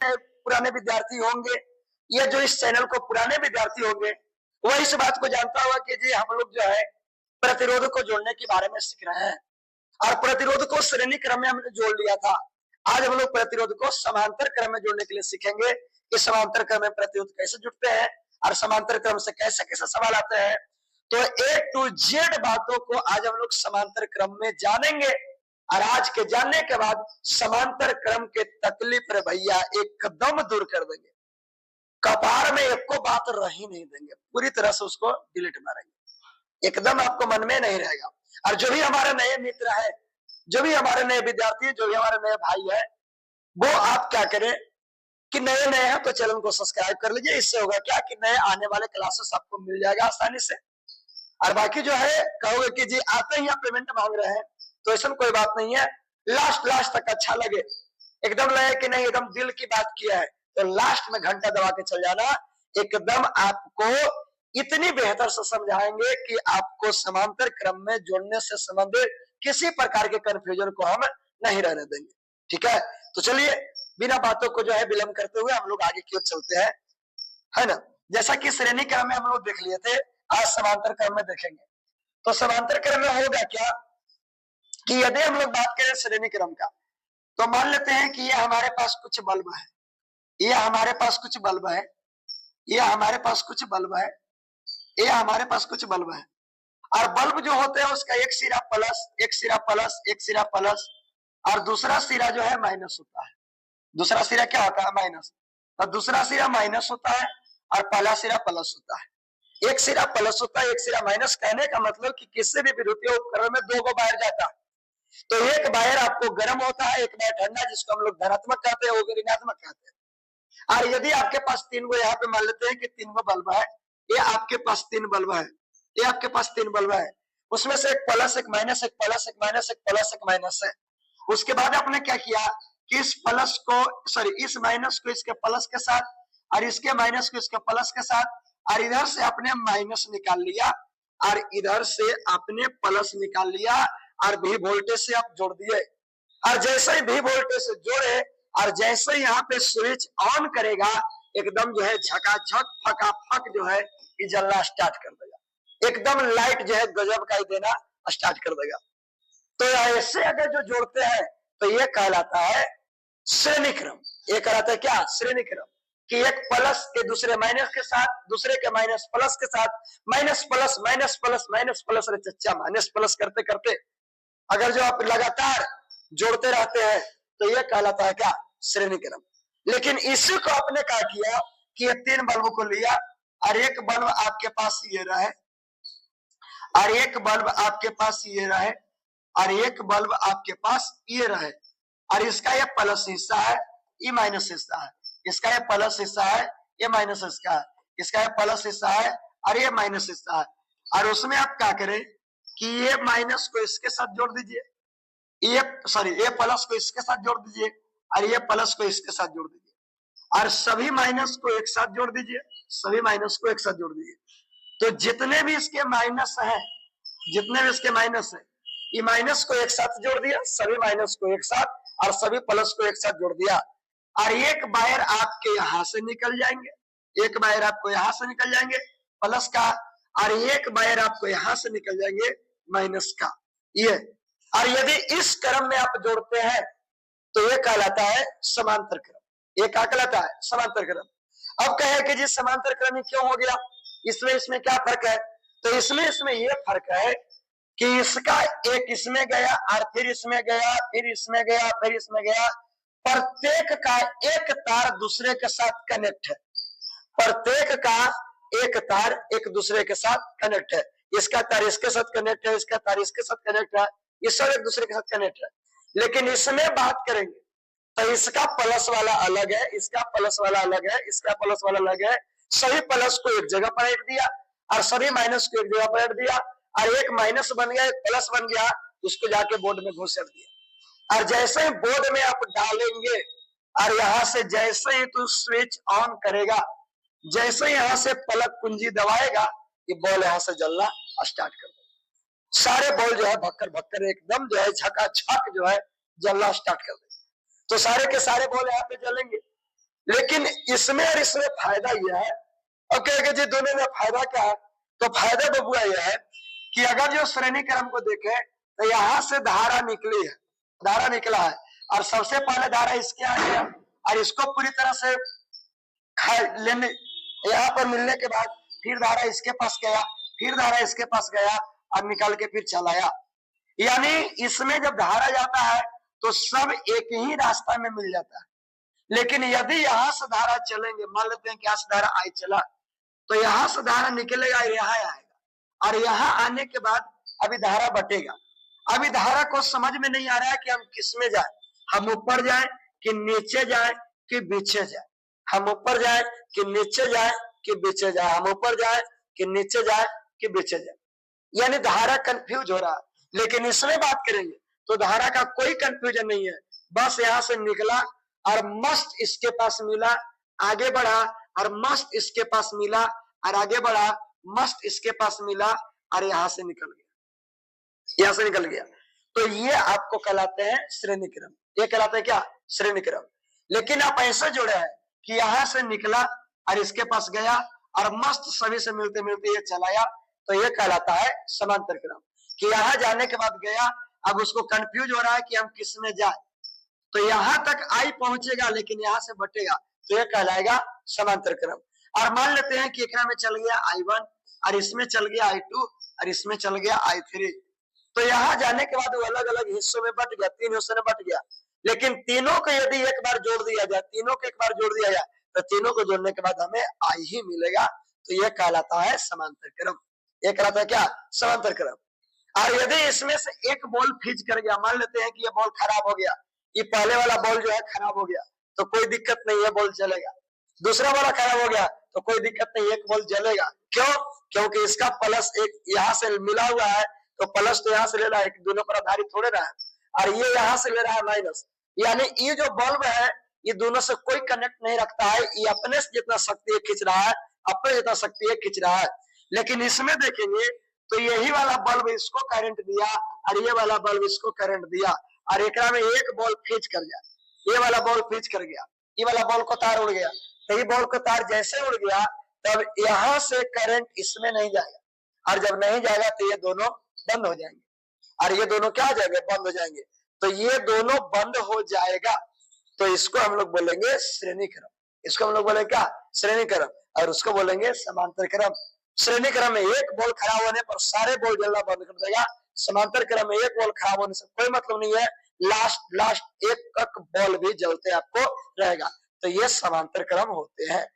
नए पुराने विद्यार्थी होंगे या जो इस चैनल को पुराने विद्यार्थी होंगे, वह इस बात को जानता होगा कि जी हम लोग जो है प्रतिरोध को जोड़ने के बारे में सीख रहे हैं और प्रतिरोध को श्रेणी क्रम में हमने जोड़ लिया था। आज हम लोग प्रतिरोध को समांतर क्रम में जोड़ने के लिए सीखेंगे कि समांतर क्रम में प्रतिरोध कैसे जुड़ते हैं और समांतर क्रम से कैसे कैसे सवाल आते हैं। तो A to Z बातों को आज हम लोग समांतर क्रम में जानेंगे और आज के जानने के बाद समांतर क्रम के तकलीफ रे भैया एकदम दूर कर देंगे। कपार में एक को बात रही नहीं देंगे, पूरी तरह से उसको डिलीट मारेंगे, एकदम आपको मन में नहीं रहेगा। और जो भी हमारे नए मित्र है, जो भी हमारे नए विद्यार्थी, जो भी हमारे नए भाई है, वो आप क्या करें कि नए नए हैं तो चैनल को सब्सक्राइब कर लीजिए। इससे होगा क्या कि नए आने वाले क्लासेस आपको मिल जाएगा आसानी से। और बाकी जो है कहोगे कि जी आते ही आप पेमेंट मांग रहे हैं, तो ऐसा कोई बात नहीं है। लास्ट तक अच्छा लगे, एकदम लगे कि नहीं एकदम दिल की बात किया है, तो लास्ट में घंटा दबा के चल जाना। एकदम आपको इतनी बेहतर से समझाएंगे कि आपको समांतर क्रम में जोड़ने से संबंधित किसी प्रकार के कंफ्यूजन को हम नहीं रहने देंगे। ठीक है, तो चलिए बिना बातों को जो है विलंब करते हुए हम लोग आगे की ओर चलते हैं, है ना। जैसा कि श्रेणी क्रम में हम लोग देख लिए थे, आज समांतर क्रम में देखेंगे। तो समांतर क्रम में होगा क्या कि यदि हम लोग बात करें श्रेणी क्रम का, तो मान लेते हैं कि ये हमारे पास कुछ बल्ब है, ये हमारे पास कुछ बल्ब है, ये हमारे पास कुछ बल्ब है, ये हमारे पास कुछ बल्ब है। और बल्ब जो होते हैं उसका एक सिरा प्लस, एक सिरा प्लस, एक सिरा प्लस और दूसरा सिरा जो है माइनस होता है। दूसरा सिरा क्या होता है? माइनस। और दूसरा सिरा माइनस होता है और पहला सिरा प्लस होता है। एक सिरा प्लस होता है, एक सिरा माइनस। कहने का मतलब कि किसी भी विद्युतीय उपकरण में दो वायर जाता है, तो एक वायर आपको गर्म होता है, एक वायर ठंडा, जिसको हम लोग धनात्मक कहते हैं, वो ऋणात्मक कहते हैं। और यदि आपके पास तीन गो, यहाँ पे मान लेते हैं कि तीन गो बल्ब है, ये आपके पास तीन बल्ब है, ये आपके पास तीन बल्ब है, उसमें से एक प्लस, एक माइनस, एक प्लस, एक माइनस, एक प्लस, एक माइनस है। उसके बाद आपने क्या किया कि इस प्लस को, सॉरी, इस माइनस को इसके प्लस के साथ और इसके माइनस को इसके प्लस के साथ, और इधर से आपने माइनस निकाल लिया और इधर से आपने प्लस निकाल लिया और भी वोल्टेज से आप जोड़ दिए। और जैसे ही भी वोल्टेज से जोड़े और जैसे ही यहाँ पे स्विच ऑन करेगा, एकदम जो है झकाझक फटाफट जो है ये जलना स्टार्ट कर देगा, एकदम लाइट जो है गजब का देना स्टार्ट कर देगा। तो ऐसे अगर जो जोड़ते हैं तो ये कहलाता है श्रेणी क्रम। ये कहलाता है क्या? श्रेणी क्रम। कि एक प्लस के दूसरे माइनस के साथ, दूसरे के माइनस प्लस के साथ, minus plus minus plus minus plus, अरे चच्चा माइनस प्लस करते करते अगर जो आप लगातार जोड़ते रहते हैं तो ये कहलाता है क्या? श्रेणी क्रम। लेकिन इसी को आपने क्या किया कि ये तीन बल्ब को लिया और एक बल्ब आपके पास ये रहे और एक बल्ब आपके पास ये रहे और एक बल्ब आपके पास ये रहे, और इसका ये प्लस हिस्सा है, ये माइनस हिस्सा है, इसका ये प्लस हिस्सा है, ये माइनस हिस्सा है, इसका ये प्लस हिस्सा है और ये माइनस हिस्सा है। और उसमें आप क्या करें कि ये माइनस को इसके साथ जोड़ दीजिए, ये सॉरी ये प्लस को इसके साथ जोड़ दीजिए और ये प्लस को इसके साथ जोड़ दीजिए और सभी माइनस को एक साथ जोड़ दीजिए, सभी माइनस को एक साथ जोड़ दीजिए। तो जितने भी इसके माइनस हैं, जितने भी इसके माइनस है, ये माइनस को एक साथ जोड़ दिया, सभी माइनस को एक साथ और सभी प्लस को एक साथ जोड़ दिया। और एक वायर आपके यहां से निकल जाएंगे, एक वायर आपको यहां से निकल जाएंगे प्लस का, और एक वायर आपको यहां से निकल जाएंगे माइनस का। ये और यदि इस क्रम में आप जोड़ते हैं तो ये कहलाता है समांतर क्रम। ये क्या कहलाता है? समांतर क्रम। अब कहे कि जी समांतर क्रम क्यों हो गया, इसमें क्या फर्क है? तो इसमें ये फर्क है कि इसका एक इसमें गया और फिर इसमें गया, फिर इसमें गया, फिर इसमें गया। प्रत्येक का एक तार दूसरे के साथ कनेक्ट है, प्रत्येक का एक तार एक दूसरे के साथ कनेक्ट है। इसका तार इसके साथ कनेक्ट है, इसका तार इसके साथ कनेक्ट है, ये सब एक दूसरे के साथ कनेक्ट है। लेकिन इसमें बात करेंगे तो इसका प्लस वाला अलग है, इसका प्लस वाला अलग है, इसका प्लस वाला अलग है। सभी प्लस को एक जगह पर रख दिया और सभी माइनस को एक जगह पर रख दिया, और एक माइनस बन गया, एक प्लस बन गया, उसको जाके बोर्ड में घुसेड़ दिया। और जैसे ही बोर्ड में आप डालेंगे और यहां से जैसे ही तू स्विच ऑन करेगा, जैसे ही यहां से प्लग कुंजी दबाएगा, ये बॉल यहां से जलना स्टार्ट कर देगा। सारे बॉल जो है भक्कर भक्कर एकदम जो है झकाझक जो है जलना स्टार्ट कर देगा। तो सारे के सारे बॉल यहाँ पे जलेंगे। लेकिन इसमें और इसमें फायदा यह है, अब कहेंगे जी दोनों में फायदा क्या है, तो फायदा बबुआ यह है कि अगर जो श्रेणी क्रम को देखे तो यहाँ से धारा निकली है, धारा निकला है और सबसे पहले धारा इसके आ गया और इसको पूरी तरह से लेने यहाँ पर मिलने के बाद फिर धारा इसके पास गया, फिर धारा इसके पास गया और निकल के फिर चलाया। यानी इसमें जब धारा जाता है तो सब एक ही रास्ता में मिल जाता है। लेकिन यदि यहाँ से धारा चलेंगे, मान लेते हैं कि यहाँ से धारा आई चला, तो यहाँ से धारा निकलेगा यहाँ आएगा और यहाँ आने के बाद अभी धारा बटेगा। अभी धारा को समझ में नहीं आ रहा है कि हम किस में जाए, हम ऊपर जाए कि नीचे जाए कि पीछे जाए, हम ऊपर जाए कि नीचे जाए कि पीछे जाए, हम ऊपर जाए कि नीचे जाए कि पीछे जाए। यानी धारा कंफ्यूज हो रहा है। लेकिन इसमें बात करेंगे तो धारा का कोई कंफ्यूजन नहीं है, बस यहाँ से निकला और मस्त इसके पास मिला, आगे बढ़ा और मस्त इसके पास मिला और आगे बढ़ा, मस्त इसके पास मिला और यहाँ से निकल गया, यहाँ से निकल गया। तो ये आपको कहलाते हैं श्रेणी क्रम, ये कहलाते हैं क्या, श्रेणी क्रम। लेकिन आप ऐसा जोड़े हैं कि यहाँ से निकला और इसके पास गया और मस्त सभी से मिलते मिलते ये चलाया, तो ये कहलाता है समांतर क्रम। कि यहाँ जाने के बाद गया, अब उसको कंफ्यूज हो रहा है कि हम किस में जाए, तो यहाँ तक आई पहुंचेगा लेकिन यहाँ से बटेगा, तो ये कहलाएगा समांतर क्रम। और मान लेते हैं कि एक में चल गया I1 और इसमें चल गया I2 और इसमें चल गया I3, तो यहाँ जाने के बाद वो अलग अलग हिस्सों में बट गया, 3 हिस्सों में बट गया। लेकिन तीनों को यदि एक बार जोड़ दिया जाए, तीनों को एक बार जोड़ दिया जाए, तो तीनों को जोड़ने के बाद हमें I ही मिलेगा, तो यह कहलाता है समांतर क्रम। यह कहलाता है क्या, समांतर क्रम। और यदि इसमें से एक बॉल फिज कर गया, मान लेते हैं कि ये बॉल खराब हो गया, ये पहले वाला बॉल जो है खराब हो गया, तो कोई दिक्कत नहीं है, बॉल चलेगा। दूसरा वाला खराब हो गया तो कोई दिक्कत नहीं, एक बॉल जलेगा। क्यों, क्योंकि इसका प्लस एक यहाँ से मिला हुआ है, तो प्लस तो यहाँ से ले रहा है, दोनों पर आधारित थोड़े रहा है, और ये यहाँ से ले रहा है माइनस। यानी ये जो बल्ब है ये दोनों से कोई कनेक्ट नहीं रखता है, ये अपने से जितना शक्ति खींच रहा है, अपने जितना शक्ति खींच रहा है। लेकिन इसमें देखेंगे तो यही वाला बल्ब इसको करंट दिया और ये वाला बल्ब इसको करंट दिया, और एक में एक बॉल खींच कर गया, ये वाला बॉल खींच कर गया, ये वाला बॉल को तार उड़ गया, तो ये बॉल को तार जैसे उड़ गया तब यहाँ से करंट इसमें नहीं जाएगा, और जब नहीं जाएगा तो ये दोनों बंद हो जाएंगे, और ये दोनों क्या हो जाएंगे, बंद हो जाएंगे। तो ये दोनों बंद हो जाएगा, तो इसको हम लोग बोलेंगे श्रेणी क्रम, इसको हम लोग बोलेंगे क्या, श्रेणी क्रम, और उसको बोलेंगे समांतर क्रम। श्रेणी क्रम में एक बॉल खराब होने पर सारे बॉल जलना बंद कर देगा, समांतर क्रम में एक बॉल खराब होने से कोई मतलब नहीं है, लास्ट एक तक बॉल भी जलते आपको रहेगा, तो ये समांतर क्रम होते हैं।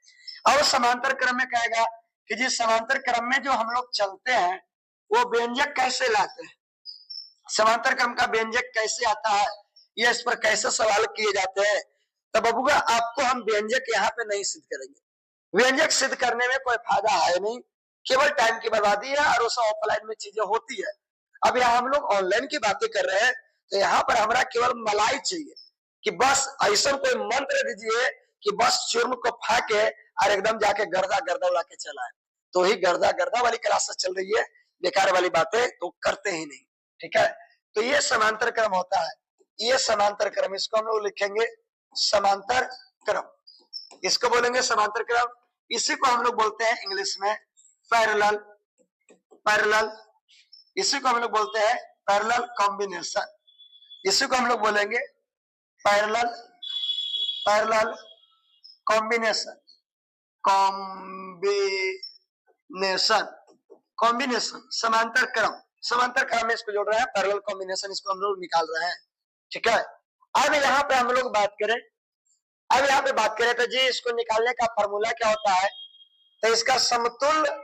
और समांतर क्रम में कहेगा कि जी समांतर क्रम में जो हम लोग चलते हैं वो व्यंजक कैसे लाते हैं, समांतर क्रम का व्यंजक कैसे आता है, ये इस पर कैसे सवाल किए जाते हैं। तो बबुआ आपको हम व्यंजक यहाँ पे नहीं सिद्ध करेंगे, व्यंजक सिद्ध करने में कोई फायदा है नहीं, केवल टाइम की बर्बादी है, और उस ऑफलाइन में चीजें होती है। अब यहाँ हम लोग ऑनलाइन की बातें कर रहे हैं, तो यहाँ पर हमारा केवल मलाई चाहिए कि बस ऐसा कोई मंत्र दीजिए कि बस चूर्ण को फाके और एकदम जाके गर्दा गर्दा उड़ा के चला है, तो ही गर्दा गर्दा वाली क्लास चल रही है, बेकार वाली बातें तो करते ही नहीं, ठीक है। तो ये समांतर क्रम होता है, ये समांतर क्रम, इसको हम लोग लिखेंगे समांतर क्रम, इसको बोलेंगे समांतर क्रम। इसी को हम लोग बोलते हैं इंग्लिश में पैरेलल, पैरेलल, इसी को हम लोग बोलते हैं पैरेलल कॉम्बिनेशन, इसी को हम लोग बोलेंगे parallel, parallel combination, combination, combination, समांतर क्रम, समांतर क्रम में इसको जोड़ रहे हैं, पैरेलल कॉम्बिनेशन इसको हम लोग निकाल रहे हैं, ठीक है। अब यहाँ पे हम लोग बात करें, अब यहाँ पे बात करें तो जी इसको निकालने का फॉर्मूला क्या होता है, तो इसका समतुल्य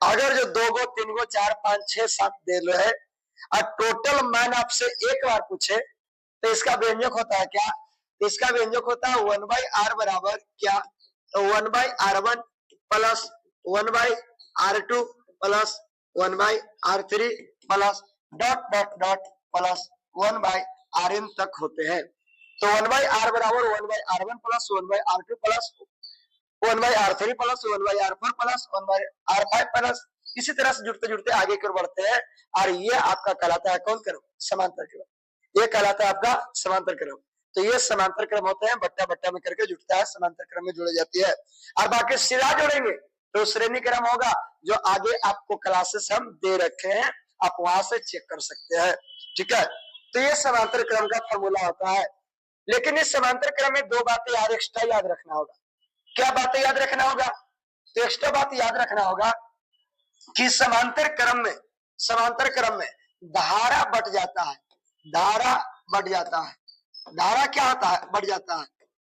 अगर जो 2 गो 3 गो 4 5 6 7 दे लो है और टोटल मान आपसे एक बार पूछे तो इसका व्यंजक होता है क्या, इसका व्यंजक होता है 1/r बराबर क्या, तो 1/r1 plus 1/r2 plus 1/r3 plus dot dot dot plus 1/rn तक होते हैं। तो 1/r बराबर 1/r1 plus 1/r2 plus 1/r3 plus 1/r4 plus 1/r5 plus, इसी तरह से जुड़ते जुड़ते आगे की ओर बढ़ते हैं, और ये आपका कहलाता है कौन क्रम, समांतर क्रम, ये कहलाता है आपका समांतर क्रम। तो ये समांतर क्रम होते हैं, बट्टा बट्टा में करके जुटता है, समांतर क्रम में जुड़ जाती है। और बाकी सीधा जोड़ेंगे तो श्रेणी क्रम होगा, जो आगे आपको क्लासेस हम दे रखे हैं, आप वहां से चेक कर सकते हैं। ठीक है, तो ये समांतर क्रम का फॉर्मूला होता है। लेकिन इस समांतर क्रम में दो बातें यार एक्स्ट्रा याद रखना होगा। क्या बातें याद रखना होगा? तो एक्स्ट्रा बात याद रखना होगा कि समांतर क्रम में धारा बढ़ जाता है। धारा बढ़ जाता है। धारा क्या होता है? बढ़ जाता है।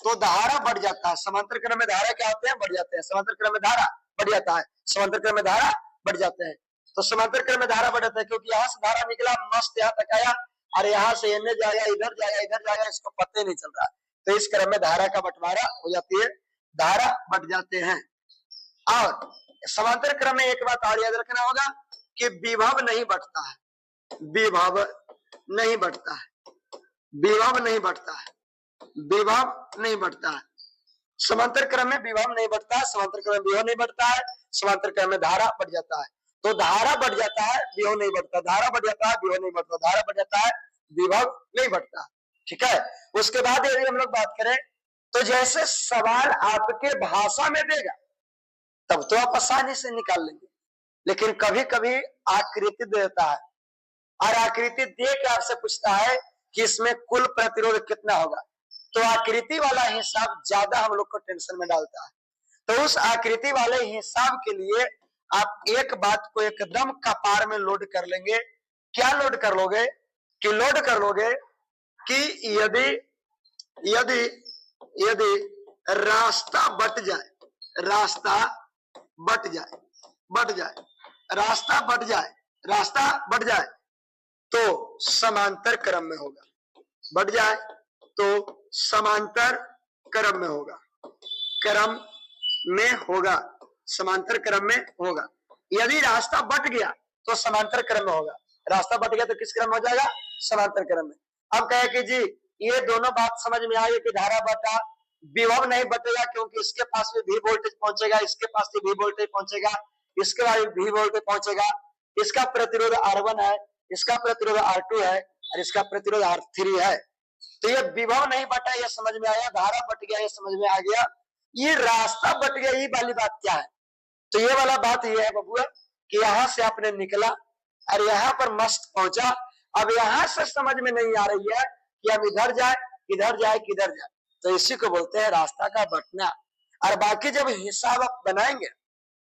तो धारा बढ़ जाता है। समांतर क्रम में धारा क्या होते हैं? बढ़ जाते हैं। समांतर क्रम में धारा बढ़ जाता है। समांतर क्रम में धारा बढ़ जाते हैं। तो समांतर क्रम में धारा बढ़ जाता है क्योंकि यहाँ से धारा निकला, मस्त यहाँ तक आया, और यहाँ से एने जाएगा, इधर जाएगा, इधर जाएगा, इसको पता ही नहीं चल रहा। तो इस क्रम में धारा का बंटवारा हो जाती है, धारा बढ़ जाते हैं। और समांतर क्रम में एक बात और याद रखना होगा कि विभव नहीं बढ़ता है। विभव नहीं बढ़ता है। विभव नहीं बढ़ता है। विभव नहीं बढ़ता है। समांतर क्रम में विभव नहीं बढ़ता है। समांतर क्रम में विभव नहीं बढ़ता है। समांतर क्रम में धारा बढ़ जाता है। तो धारा बढ़ जाता है, विभव नहीं बढ़ता। धारा बढ़ जाता है, विभव नहीं बढ़ता। धारा बढ़ जाता है, विभव नहीं बढ़ता। ठीक है, उसके बाद यदि हम लोग बात करें तो जैसे सवाल आपके भाषा में देगा तब तो आप आसानी से निकाल लेंगे, लेकिन कभी कभी आकृति देता है और आकृति दे के आपसे पूछता है कि इसमें कुल प्रतिरोध कितना होगा। तो आकृति वाला हिसाब ज्यादा हम लोग को टेंशन में डालता है। तो उस आकृति वाले हिसाब के लिए आप एक बात को एकदम कपार में लोड कर लेंगे। क्या लोड कर लोगे? कि लोड कर लोगे कि यदि यदि यदि रास्ता बट जाए, रास्ता बट जाए, बट जाए, रास्ता बट जाए, रास्ता बट जाए तो समांतर क्रम में होगा। बढ़ जाए तो समांतर क्रम में होगा। क्रम में होगा, समांतर क्रम में होगा। यदि रास्ता बट गया तो समांतर क्रम में होगा। रास्ता बट गया तो किस क्रम में हो जाएगा? समांतर क्रम में। अब कहे कि जी ये दोनों बात समझ में आई कि धारा बटा, विभव नहीं बटेगा क्योंकि इसके पास भी वोल्टेज पहुंचेगा, इसके पास भी वोल्टेज पहुंचेगा, इसके बाद भी वोल्टेज पहुंचेगा। इसका प्रतिरोध R1 है, इसका प्रतिरोध R2 है और इसका प्रतिरोध R3 है। तो ये विभव नहीं बटा, ये समझ में आया। धारा बट गया, ये समझ में आ गया। ये रास्ता बट गया, ये वाली बात क्या है? तो ये वाला बात ये है बबुआ कि यहाँ से आपने निकला और यहाँ पर मस्त पहुंचा। अब यहाँ से समझ में नहीं आ रही है कि हम इधर जाए, किधर जाए, किधर जाए। तो इसी को बोलते हैं रास्ता का बटना। और बाकी जब हिसाब आप बनाएंगे,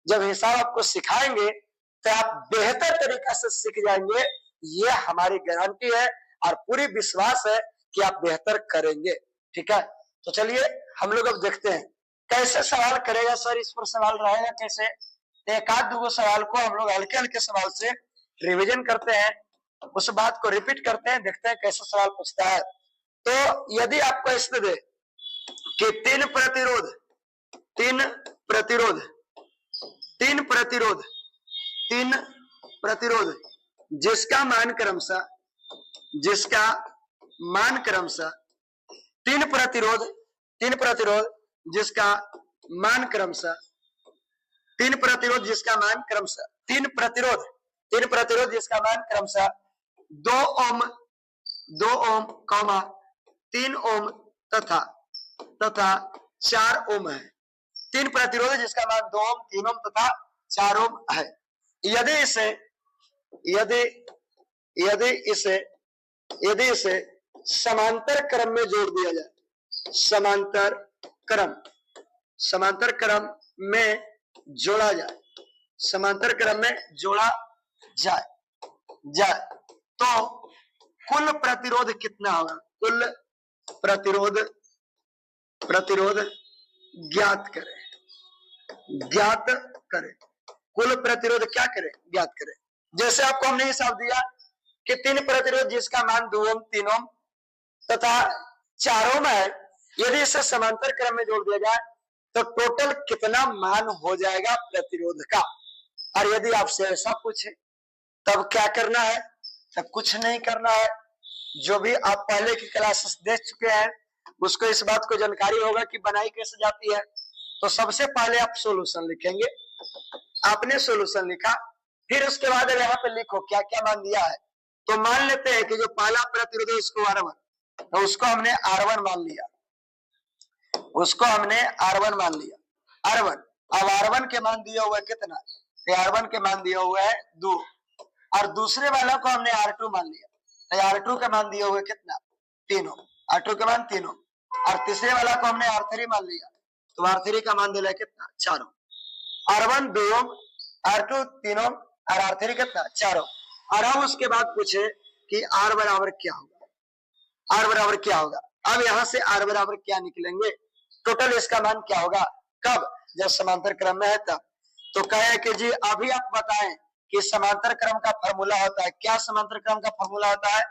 जब हिसाब आपको सिखाएंगे तो आप बेहतर तरीका से सीख जाएंगे। ये हमारी गारंटी है और पूरी विश्वास है कि आप बेहतर करेंगे। ठीक है, तो चलिए हम लोग अब देखते हैं कैसे सवाल करेगा सर, इस पर सवाल रहेगा कैसे। एक आध दो सवाल को हम लोग हल्के हल्के सवाल से रिवीजन करते हैं, उस बात को रिपीट करते हैं, देखते हैं कैसे सवाल पूछता है। तो यदि आपको इसमें दे कि तीन प्रतिरोध जिसका मान क्रमशः तीन प्रतिरोध जिसका मान क्रमशः दो ओम 3 ओम तथा 4 ओम है। तीन प्रतिरोध जिसका मान 2 ओम, 3 ओम तथा 4 ओम है। यदि इसे समांतर क्रम में जोड़ दिया जाए, समांतर क्रम में जोड़ा जाए तो कुल प्रतिरोध कितना होगा? कुल प्रतिरोध ज्ञात करें। कुल प्रतिरोध क्या करें? ज्ञात करें। जैसे आपको हमने हिसाब दिया कि तीन प्रतिरोध जिसका मान 2 ओम, 3 ओम तथा 4 ओम है, यदि इसे समांतर क्रम में जोड़ दिया जाए तो टोटल कितना मान हो जाएगा प्रतिरोध का। और यदि आपसे ऐसा पूछे तब क्या करना है? तब कुछ नहीं करना है। जो भी आप पहले की क्लासेस देख चुके हैं उसको इस बात को जानकारी होगा कि बनाई कैसे जाती है। तो सबसे पहले आप सॉल्यूशन लिखेंगे। आपने सॉल्यूशन लिखा, फिर उसके बाद यहाँ पे लिखो क्या क्या मान दिया है। तो मान लेते हैं कि जो पहला प्रतिरोध है इसको R1, तो उसको हमने R1 मान लिया, उसको हमने R1 मान लिया, R1। अब R1 के मान दिया हुआ है कितना, तो R1 के मान दिया हुआ है 2, और दूसरे वाला को हमने R2 मान लिया, तो R2 का मान दिया हुआ है कितना, 3 ओम, R2 का मान 3 ओम, और तीसरे वाला को हमने R3 मान लिया, तो R3 का मान दिया कितना, 4 ओम। R1 2 ओम, R2 3 ओम, और R3 कितना, 4 ओम। और हम उसके बाद पूछे कि R बराबर क्या होगा, R बराबर क्या होगा। अब यहाँ से R बराबर क्या निकलेंगे, टोटल इसका मान क्या होगा, कब, जब समांतर क्रम में है तब। तो कहे कि जी अभी आप बताएं कि समांतर क्रम का फॉर्मूला होता है क्या, समांतर क्रम का फॉर्मूला होता है,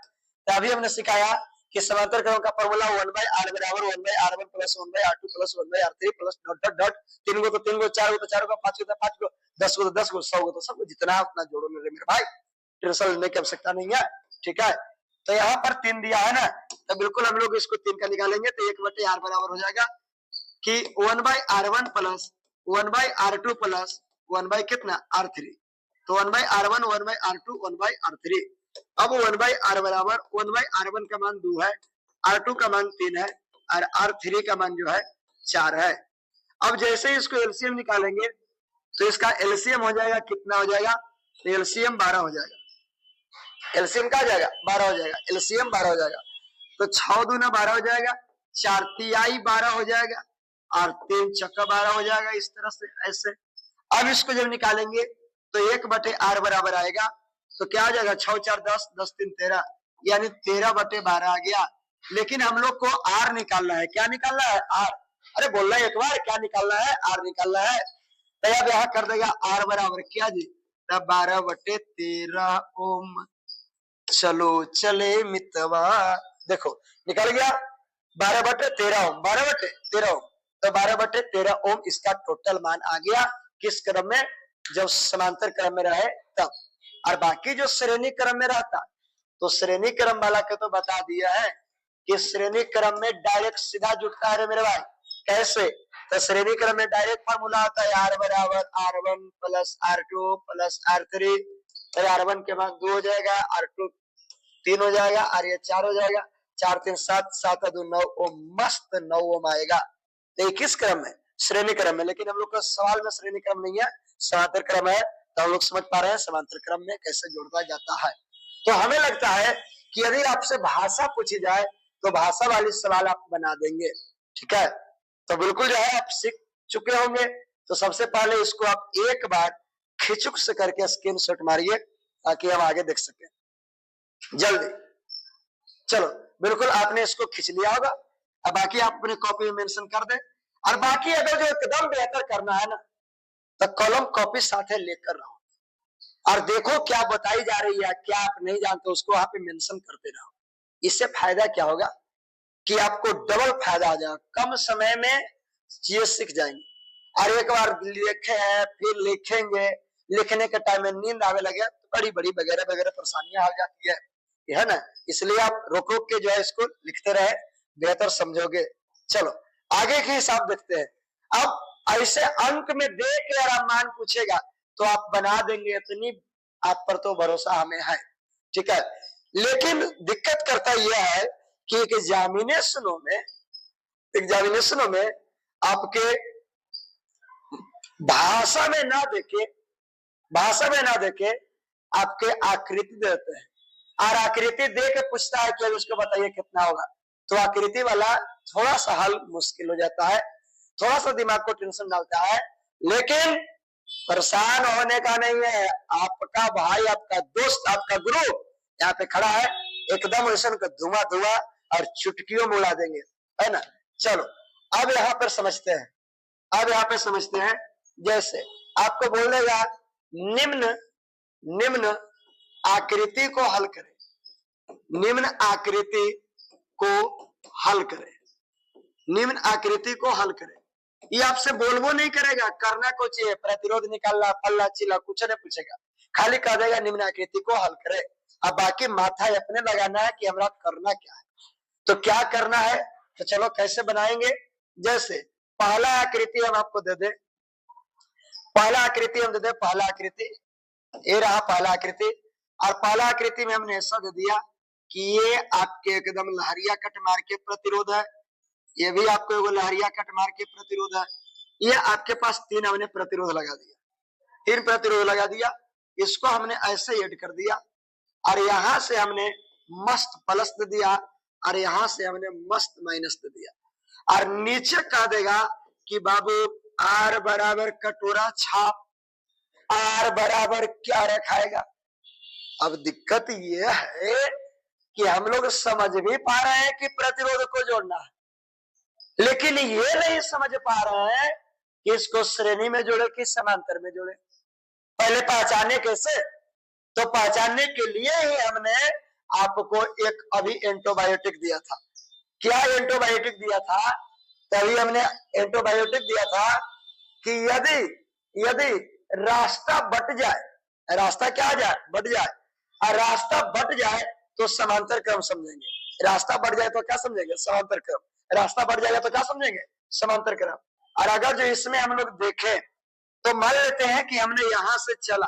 तो अभी हमने सिखाया कि समांतर क्रम का फॉर्मूला 1/r बराबर 1/r1 plus 1/r2 plus 1/r3 plus dot dot dot, 3 गो तो 3 गो, 4 गो तो 4 गो, 5 गो तो 5 गो, 10 गो तो 10 गो, 100 गो तो 100 गो, जितना उतना जोड़ो मेरे भाई, टेंशन लेने की आवश्यकता नहीं है, ठीक है। तो यहाँ पर 3 दिया है ना, तो बिल्कुल हम लोग इसको 3 का निकालेंगे, तो 1/r बराबर हो जाएगा कि 1/r1 प्लस 1/r2 प्लस 1/ कितना, r3, तो 1/r1 1/r2 1/r3। अब 1/r बराबर 1/r1 का मान 2 है, r2 का मान 3 है, और r3 का मान जो है 4 है। अब जैसे ही इसको एलसीएम निकालेंगे तो इसका एलसीएम हो जाएगा कितना हो जाएगा, तो एलसीएम 12 हो जाएगा, एलसीएम क्या हो जाएगा, 12 हो जाएगा, एलसीएम 12 हो जाएगा। तो 6 दूना 12 हो जाएगा, 4 तिहाई 12 हो जाएगा, और 3 चक्का 12 हो जाएगा, इस तरह से ऐसे। अब इसको जब निकालेंगे तो 1/r बराबर आएगा, तो क्या आ जाएगा, 6 4 10, 10 3 13, यानी 13/12 आ गया। लेकिन हम लोग को r निकालना है, क्या निकालना है, r, अरे बोलना एक बार, क्या निकालना है, r निकालना है। तो अब यहाँ कर देगा r बराबर क्या जी, तब 12/13 ओम। चलो चले मितवा, देखो निकल गया 12/13 ओम, 12/13 ओम, तो 12/13 ओम इसका टोटल मान आ गया, किस क्रम में, जब समांतर क्रम में रहे तब। और बाकी जो श्रेणी क्रम में रहता, तो श्रेणी क्रम वाला के तो बता दिया है कि श्रेणी क्रम में डायरेक्ट सीधा जुड़ता है मेरे भाई, कैसे, तो श्रेणी क्रम में डायरेक्ट फार्मूला होता है r बराबर r1 plus r2 plus r3, तो r1 के मान 2 हो जाएगा, r2 3 हो जाएगा, और ये 4 हो जाएगा, 4 3 7, 7 2 9 ओम, मस्त 9 ओम आएगा। तो किस क्रम में, श्रेणी क्रम में। लेकिन हम लोग का सवाल में श्रेणी क्रम नहीं है, समांतर क्रम है, तो हम लोग समझ पा रहे हैं समांतर क्रम में कैसे जोड़ा जाता है। तो हमें लगता है कि यदि आपसे भाषा पूछी जाए तो भाषा वाली सवाल आप बना देंगे, ठीक है। तो बिल्कुल जो है आप सीख चुके होंगे। तो सबसे पहले इसको आप एक बार खिचुक से करके स्क्रीनशॉट मारिए ताकि हम आगे देख सके जल्दी। चलो बिल्कुल आपने इसको खींच लिया होगा, अब बाकी आप अपने कॉपी में मेंशन कर दें। और बाकी अगर जो एकदम बेहतर करना है ना, तो कलम कॉपी साथ लेकर रहो, और देखो क्या बताई जा रही है, क्या आप नहीं जानते उसको वहां पे मेंशन करते रहो। इससे फायदा क्या होगा कि आपको डबल फायदा आ जाएगा, कम समय में चीजें सीख जाएंगे। और एक बार लिखे हैं फिर लिखेंगे, लिखने के टाइम में नींद आने लगे तो बड़ी बड़ी वगैरह वगैरह परेशानियां आ जाती है ना। इसलिए आप रोक रोक के जो है इसको लिखते रहे, बेहतर समझोगे। चलो आगे के हिसाब देखते हैं। अब ऐसे अंक में देख के अगर मान पूछेगा तो आप बना देंगे, इतनी आप पर तो भरोसा हमें है, ठीक है। लेकिन दिक्कत करता यह है कि एग्जामिनेशनों में आपके भाषा में ना देके आपके आकृति देते हैं, और आकृति दे के पूछता है कि उसको बताइए कितना होगा। तो आकृति वाला थोड़ा सा हल मुश्किल हो जाता है, थोड़ा सा दिमाग को टेंशन डालता है। लेकिन परेशान होने का नहीं है, आपका भाई, आपका दोस्त, आपका गुरु यहाँ पे खड़ा है, एकदम ऐसा धुआं धुआं और चुटकियों में उड़ा देंगे, है ना। चलो अब यहाँ पर समझते हैं, जैसे आपको बोलेगा निम्न आकृति को हल करें, निम्न आकृति को हल करें। ये आपसे बोलबो नहीं करेगा, करना को चाहिए, प्रतिरोध निकालना, फलना चिल्ला कुछ नहीं पूछेगा, खाली कह देगा निम्न आकृति को हल करे। अब बाकी माथा अपने लगाना है कि हमारा करना क्या है। तो क्या करना है, तो चलो कैसे बनाएंगे। जैसे पहला आकृति हम आपको दे दे, पहला आकृति ये रहा पहला आकृति। और पहला आकृति में हमने ऐसा दे दिया कि ये आपके एकदम लहरिया कट मार के प्रतिरोध है, ये भी आपको एगो लहरिया कट मार के प्रतिरोध है। ये आपके पास 3 हमने प्रतिरोध लगा दिया, 3 प्रतिरोध लगा दिया। इसको हमने ऐसे ऐड कर दिया और यहां से हमने मस्त प्लस दे दिया और यहां से हमने मस्त माइनस दे दिया। और नीचे कह देगा कि बाबू आर बराबर कटोरा छाप, आर बराबर क्या रखाएगा। अब दिक्कत ये है कि हम लोग समझ भी पा रहे हैं कि प्रतिरोध को जोड़ना है, लेकिन ये नहीं समझ पा रहे हैं कि इसको श्रेणी में जोड़े कि समांतर में जोड़े। पहले पहचाने कैसे, तो पहचानने के लिए ही हमने आपको एक अभी एंटीबायोटिक दिया था। क्या एंटीबायोटिक दिया था? तभी हमने एंटीबायोटिक दिया था कि यदि रास्ता बट जाए, रास्ता क्या आ जाए, बट जाए, और रास्ता बट जाए तो समांतर क्रम समझेंगे। रास्ता बढ़ जाए तो क्या समझेंगे, समांतर क्रम। रास्ता बढ़ जाएगा तो क्या समझेंगे, समांतर क्रम। और अगर जो इसमें हम लोग देखें तो मान लेते हैं कि हमने यहां से चला,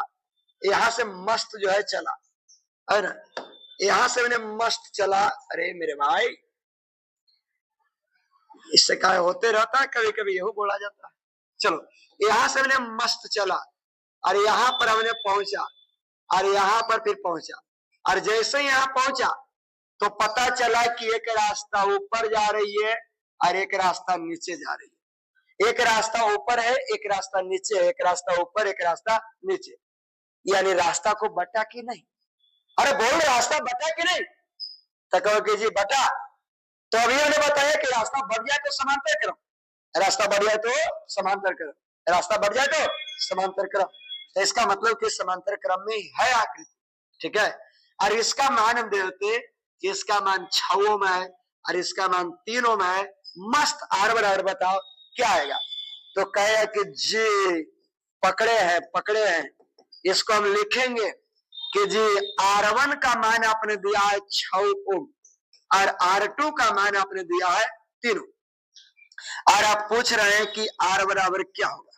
यहां से मस्त जो है चला, है ना, यहां से हमने मस्त चला। अरे मेरे भाई, इससे क्या होते रहता है, कभी कभी यही बोला जाता है। चलो, यहां से हमने मस्त चला और यहां पर हमने पहुंचा और यहां पर फिर पहुंचा, और जैसे यहां पहुंचा तो पता चला कि एक रास्ता ऊपर जा रही है और एक रास्ता नीचे जा रही है। एक रास्ता ऊपर है, एक रास्ता नीचे है, एक रास्ता ऊपर, एक रास्ता नीचे। यानी रास्ता को बटा कि नहीं? अरे बोल, रास्ता बटा कि नहीं? तो कहोगे जी बटा। तो अभी हमने बताया कि रास्ता बढ़ जाए तो समांतर क्रम, रास्ता बढ़ जाए तो समांतर क्रम, रास्ता बढ़ जाए तो समांतर क्रम। तो इसका मतलब कि समांतर क्रम में है आकृति, ठीक है। और इसका मान हम देते कि इसका मान 6 ओम है और इसका मान 3 ओम है। मस्त आर बराबर बताओ क्या आएगा। तो कहेगा कि जी पकड़े हैं। इसको हम लिखेंगे कि जी R1 का मान आपने दिया है 6 ओम और R2 का मान आपने दिया है 3 ओम। और आप पूछ रहे हैं कि R बराबर क्या होगा,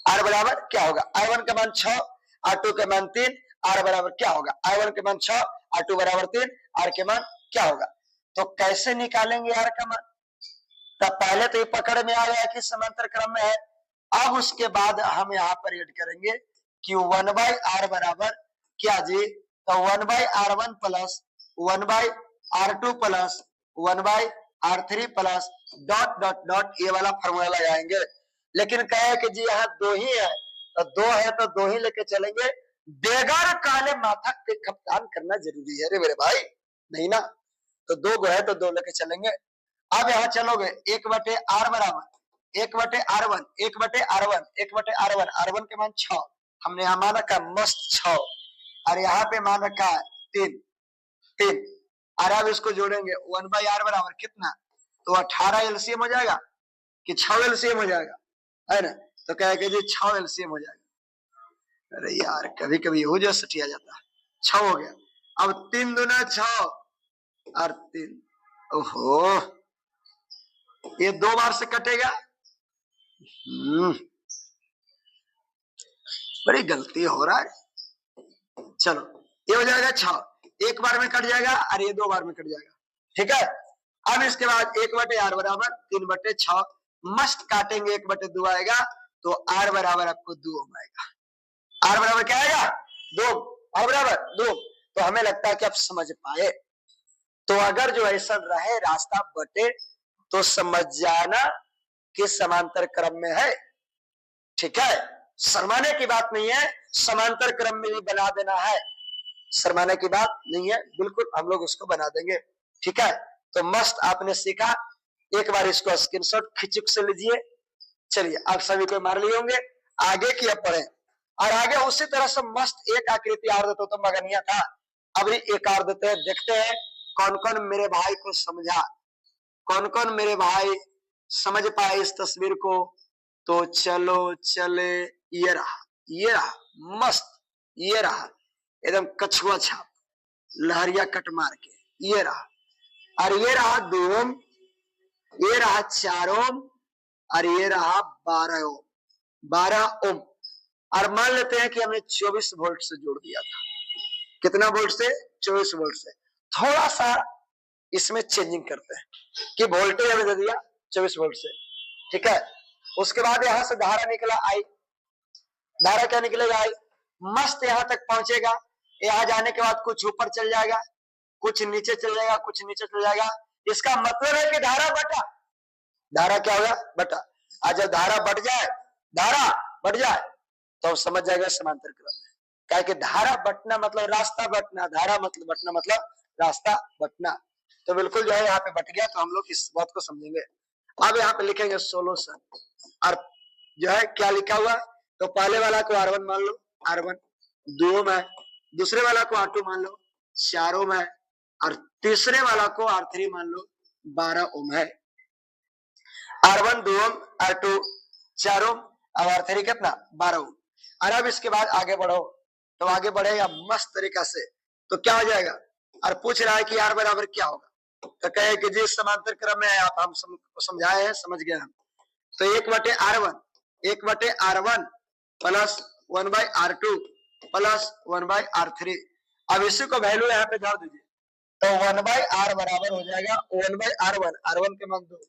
R बराबर क्या होगा। R1 का मान 6, R2 का मान 3, R बराबर क्या होगा। R1 के मान 6, R2 बराबर 3, R के मान क्या होगा। तो कैसे निकालेंगे R का मान? तब पहले तो ये पकड़ में आ गया कि समांतर क्रम में है। अब उसके बाद हम यहाँ पर ऐड करेंगे कि 1/r बराबर क्या जी, तो 1/r1 plus 1/r2 plus 1/r3 plus dot dot dot, ये वाला फॉर्मूला लगाएंगे। लेकिन कहे कि जी यहाँ 2 ही है, तो 2 है तो 2 ही लेके चलेंगे। बेगर काले माथा पे कप्तान करना जरूरी है रे मेरे भाई, नहीं ना। तो 2 गो है तो 2 लेके चलेंगे। अब यहाँ चलोगे 1/r बराबर 1/r1, 1/r1, 1/r1, R1 के मान 6, हमने यहाँ मान रखा मस्त 6 और यहाँ पे मान रखा है 3। और अब इसको जोड़ेंगे 1/r बराबर कितना, तो 18 एलसीएम हो जाएगा कि 6 एलसीएम हो जाएगा, है ना। तो कहेगा जी 6 एलसीएम हो जाएगा। अरे यार कभी कभी हो जा सटिया जाता है। 6 हो गया। अब 3 दूना 6 और 3, ओहो ये 2 बार से कटेगा। बड़ी गलती हो रहा है। चलो ये हो जाएगा 6, 1 बार में कट जाएगा और ये 2 बार में कट जाएगा, ठीक है। अब इसके बाद 1/r बराबर 3/6 मस्त काटेंगे, 1/2 आएगा तो r बराबर आपको 2 ओम आएगा। R बराबर क्या आएगा, 2। R बराबर 2। तो हमें लगता है कि आप समझ पाए। तो अगर जो ऐसा रहे रास्ता बटे तो समझ जाना कि समांतर क्रम में है, ठीक है। शर्माने की बात नहीं है, समांतर क्रम में भी बना देना है, शर्माने की बात नहीं है, बिल्कुल हम लोग उसको बना देंगे, ठीक है। तो मस्त आपने सीखा, एक बार इसको स्क्रीनशॉट खिंचुक से लीजिए। चलिए आप सभी को मार लिए होंगे, आगे की अब पढ़े। और आगे उसी तरह से मस्त एक आकृति और देते तो मगनिया था। अब एक और देते हैं, देखते हैं कौन कौन मेरे भाई को समझा, कौन कौन मेरे भाई समझ पाए इस तस्वीर को। तो चलो चले, ये रहा मस्त, ये रहा एकदम कछुआ छाप लहरिया कट मार के, ये रहा। और ये रहा 2 ओम, ये रहा 4 ओम और ये रहा 12 ओम, 12 ओम। और मान लेते हैं कि हमने 24 वोल्ट से जोड़ दिया था। कितना वोल्ट से, 24 वोल्ट से। थोड़ा सा इसमें चेंजिंग करते हैं कि वोल्टेज हमें दे दिया 24 वोल्ट से, ठीक है। उसके बाद यहां से धारा निकला आई, धारा क्या निकलेगा आई, मस्त यहां तक पहुंचेगा। यहां जाने के बाद कुछ ऊपर चल जाएगा, कुछ नीचे चल जाएगा, कुछ नीचे चल जाएगा। इसका मतलब है कि धारा बटा, धारा क्या होगा बटा। आज जब धारा बढ़ जाए, धारा बढ़ जाए तो समझ जाएगा समांतर क्रम में। क्या कि धारा बटना मतलब रास्ता बटना, धारा मतलब बटना मतलब रास्ता बटना। तो बिल्कुल जो है यहाँ पे बट गया, तो हम लोग इस बात को समझेंगे। अब यहाँ पे लिखेंगे सोल्यूशन, और जो है क्या लिखा हुआ, तो पहले वाला को R1 मान लो, R1 2 ओम है, दूसरे वाला को R2 मान लो 4 ओम है, और तीसरे वाला को R3 मान लो 12 ओम है। R1 2 ओम, R2 4 ओम और R3 कितना 12 ओम। और अब इसके बाद आगे बढ़ो, तो आगे बढ़ेगा मस्त तरीका से, तो क्या हो जाएगा। और पूछ रहा है कि R बराबर क्या होगा, तो कहे कि जी समांतर क्रम में है, आप हम समझाए हैं, समझ गए हम। तो 1/R1, 1/R1 plus 1/R2 plus 1/R3। अब इसी को वैल्यू यहाँ पे डाल दीजिए, तो 1/R बराबर हो जाएगा 1/R1, R1 के मान 2,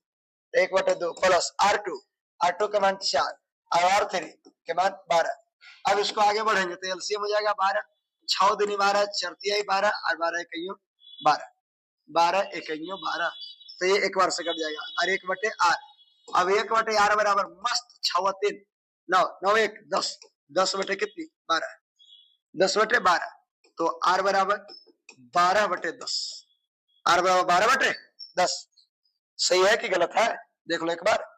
1/2 प्लस R2 के मान 4 और R3 के मान 12। अब इसको आगे बढ़ेंगे तो एलसीएम हो जाएगा 12, 6 दूनी 12, 4 तिहाई 12 और 12 इकाइयों 12, 12 इकाइयों 12, तो ये एक बार से कट जाएगा। और 1/R, अब 1/R बराबर मस्त 6 व 3 9, 9 1 10, 10 बटे कितनी 12, 10/12, तो R बराबर 12/10, R बराबर 12/10। सही है कि गलत है, देख लो एक बार।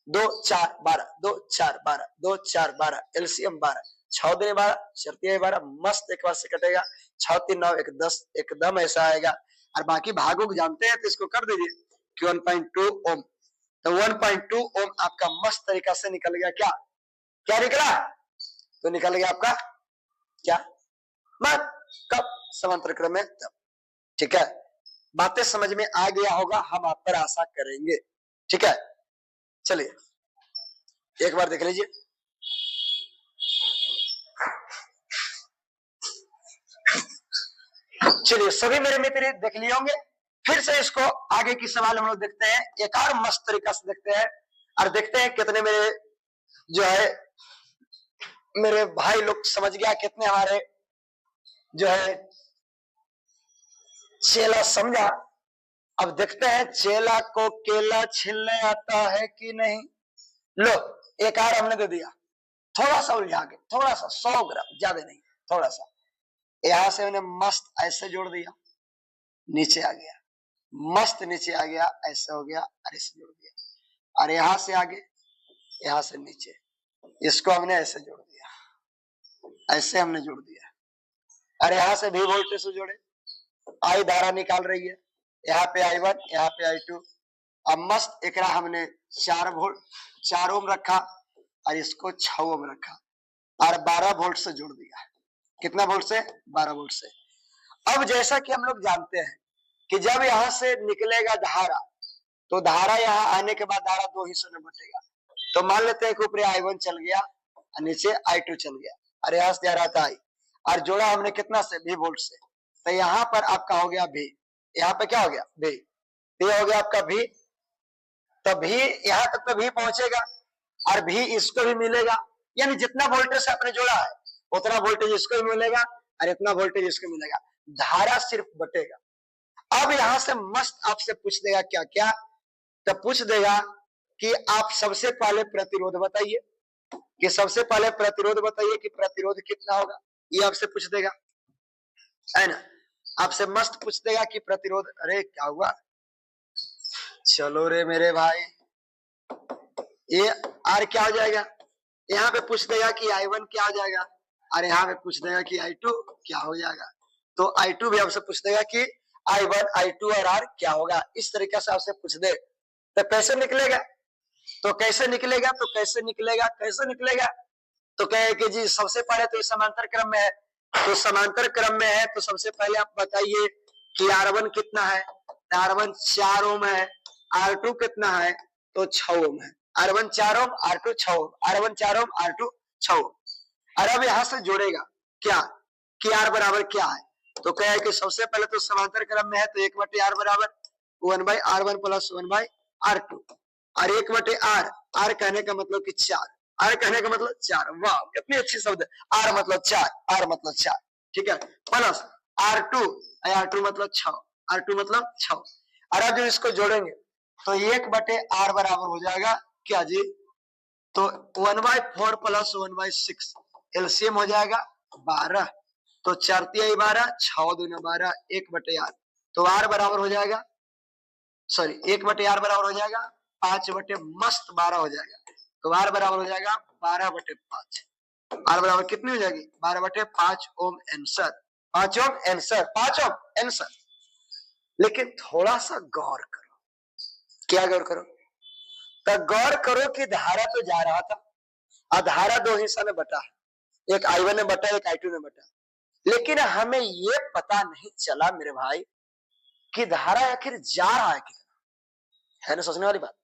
2 4 12, 2 4 12, 2 4 12, एलसीएम 12, 6 दूनी 12, 4 तिहाई 12, मस्त एक बार से कटेगा। 6 3 9 1 10, एकदम ऐसा आएगा। और बाकी भागों को जानते हैं तो इसको कर दीजिए कि 1.2 ओम, तो 1.2 ओम आपका मस्त तरीका से निकल गया। क्या क्या निकला, तो निकल गया आपका क्या मान, कब समांतर क्रम में तब। ठीक है, बातें समझ में आ गया होगा, हम आप पर आशा करेंगे। ठीक है, चलिए एक बार देख लीजिए। चलिए सभी मेरे मित्र देख लिए होंगे, फिर से इसको आगे की सवाल हम लोग देखते हैं, एक और मस्त तरीका से देखते हैं, और देखते हैं कितने मेरे जो है मेरे भाई लोग समझ गया, कितने हमारे जो है चेला समझा। अब देखते हैं चेला को केला छीलने आता है कि नहीं। लो एक और हमने दे दिया, थोड़ा सा उलझा के, थोड़ा सा 100 ग्राम, ज्यादा नहीं, थोड़ा सा। यहां से मैंने मस्त ऐसे जोड़ दिया, नीचे आ गया, मस्त नीचे आ गया, ऐसे हो गया, और ऐसे जोड़ दिया, और यहां से आगे, यहां से नीचे, इसको हमने ऐसे जोड़ दिया, ऐसे हमने जोड़ दिया। और यहां से भी वोल्टेज से जोड़े, आई धारा निकाल रही है, यहाँ पे I1, यहाँ पे I2। अब मस्त एकरा हमने 4 ओम रखा, और इसको 6 ओम रखा, और 12 वोल्ट से जोड़ दिया। कितना वोल्ट से, 12 वोल्ट से। अब जैसा कि हम लोग जानते हैं कि जब यहां से निकलेगा धारा, तो धारा यहाँ आने के बाद धारा 2 हिस्सों में बटेगा। तो मान लेते हैं कि ऊपर I1 चल गया और नीचे I2 चल गया, और यहाँ से धारा था I, और जोड़ा हमने कितना से, V वोल्ट से। तो यहाँ पर आपका हो गया V, यहाँ पे क्या हो गया V, ये हो गया आपका V। तो V यहाँ तक तो V पहुंचेगा, और V इसको भी मिलेगा, यानी जितना वोल्टेज से आपने जोड़ा है उतना वोल्टेज इसको भी मिलेगा, और इतना वोल्टेज इसको मिलेगा, धारा सिर्फ बटेगा। अब यहां से मस्त आपसे पूछ देगा क्या क्या, तो पूछ देगा कि आप सबसे पहले प्रतिरोध बताइए, कि सबसे पहले प्रतिरोध बताइए कि प्रतिरोध कितना होगा, ये आपसे पूछ देगा, है ना। आपसे मस्त पूछ देगा कि प्रतिरोध, अरे क्या हुआ, चलो रे मेरे भाई, ये आर क्या हो जाएगा, यहाँ पे पूछ देगा कि I1 क्या हो जाएगा, और यहाँ पे पूछ देगा कि I2 क्या हो जाएगा। तो I2 भी आपसे पूछ देगा कि I1, I2 और R क्या होगा। इस तरीके से आपसे पूछ दे तो कैसे निकलेगा, तो कैसे निकलेगा, तो कैसे निकलेगा, कैसे निकलेगा, तो कहे कि जी सबसे पहले तो समांतर क्रम में है, तो समांतर क्रम में है तो सबसे पहले आप बताइए कि R1 कितना है, R1 4 ओम है, R2 कितना है, तो 6 ओम है। R1 4 ओम, R2 6 ओम, R1 4 ओम, R2 6 ओम। और अब यहां से जोड़ेगा क्या कि R बराबर क्या है, तो क्या है कि सबसे पहले तो समांतर क्रम में है, तो 1/r बराबर 1/r1 प्लस 1/r2 और 1/r, r कहने का मतलब कि 4, r कहने का मतलब 4। वाह कितनी अच्छी शब्द है, r मतलब 4, r मतलब 4, ठीक है, प्लस r2, r2 मतलब 6, r2 मतलब 6। और अब जब इसको जोड़ेंगे तो 1/r बराबर हो जाएगा क्या जी, तो 1/4 प्लस 1/6 एलसीएम हो जाएगा 12, तो 4 तिहाई 12, 6 दूना 12, 1/r, तो r बराबर हो जाएगा, सॉरी 1/r बराबर हो जाएगा 5/मस्त 12 हो जाएगा, तो r बराबर हो जाएगा 12/5। r बराबर कितनी हो जाएगी 12/5 ओम आंसर, 5 ओम आंसर, 5 ओम आंसर। लेकिन थोड़ा सा गौर करो, क्या गौर करो, तो गौर करो कि धारा तो जा रहा था और धारा दो हिस्सा में बटा है, एक I1 में बटा, एक I2 में बटा, लेकिन हमें ये पता नहीं चला मेरे भाई कि धारा आखिर जा रहा है कितना, है ना सोचने वाली बात।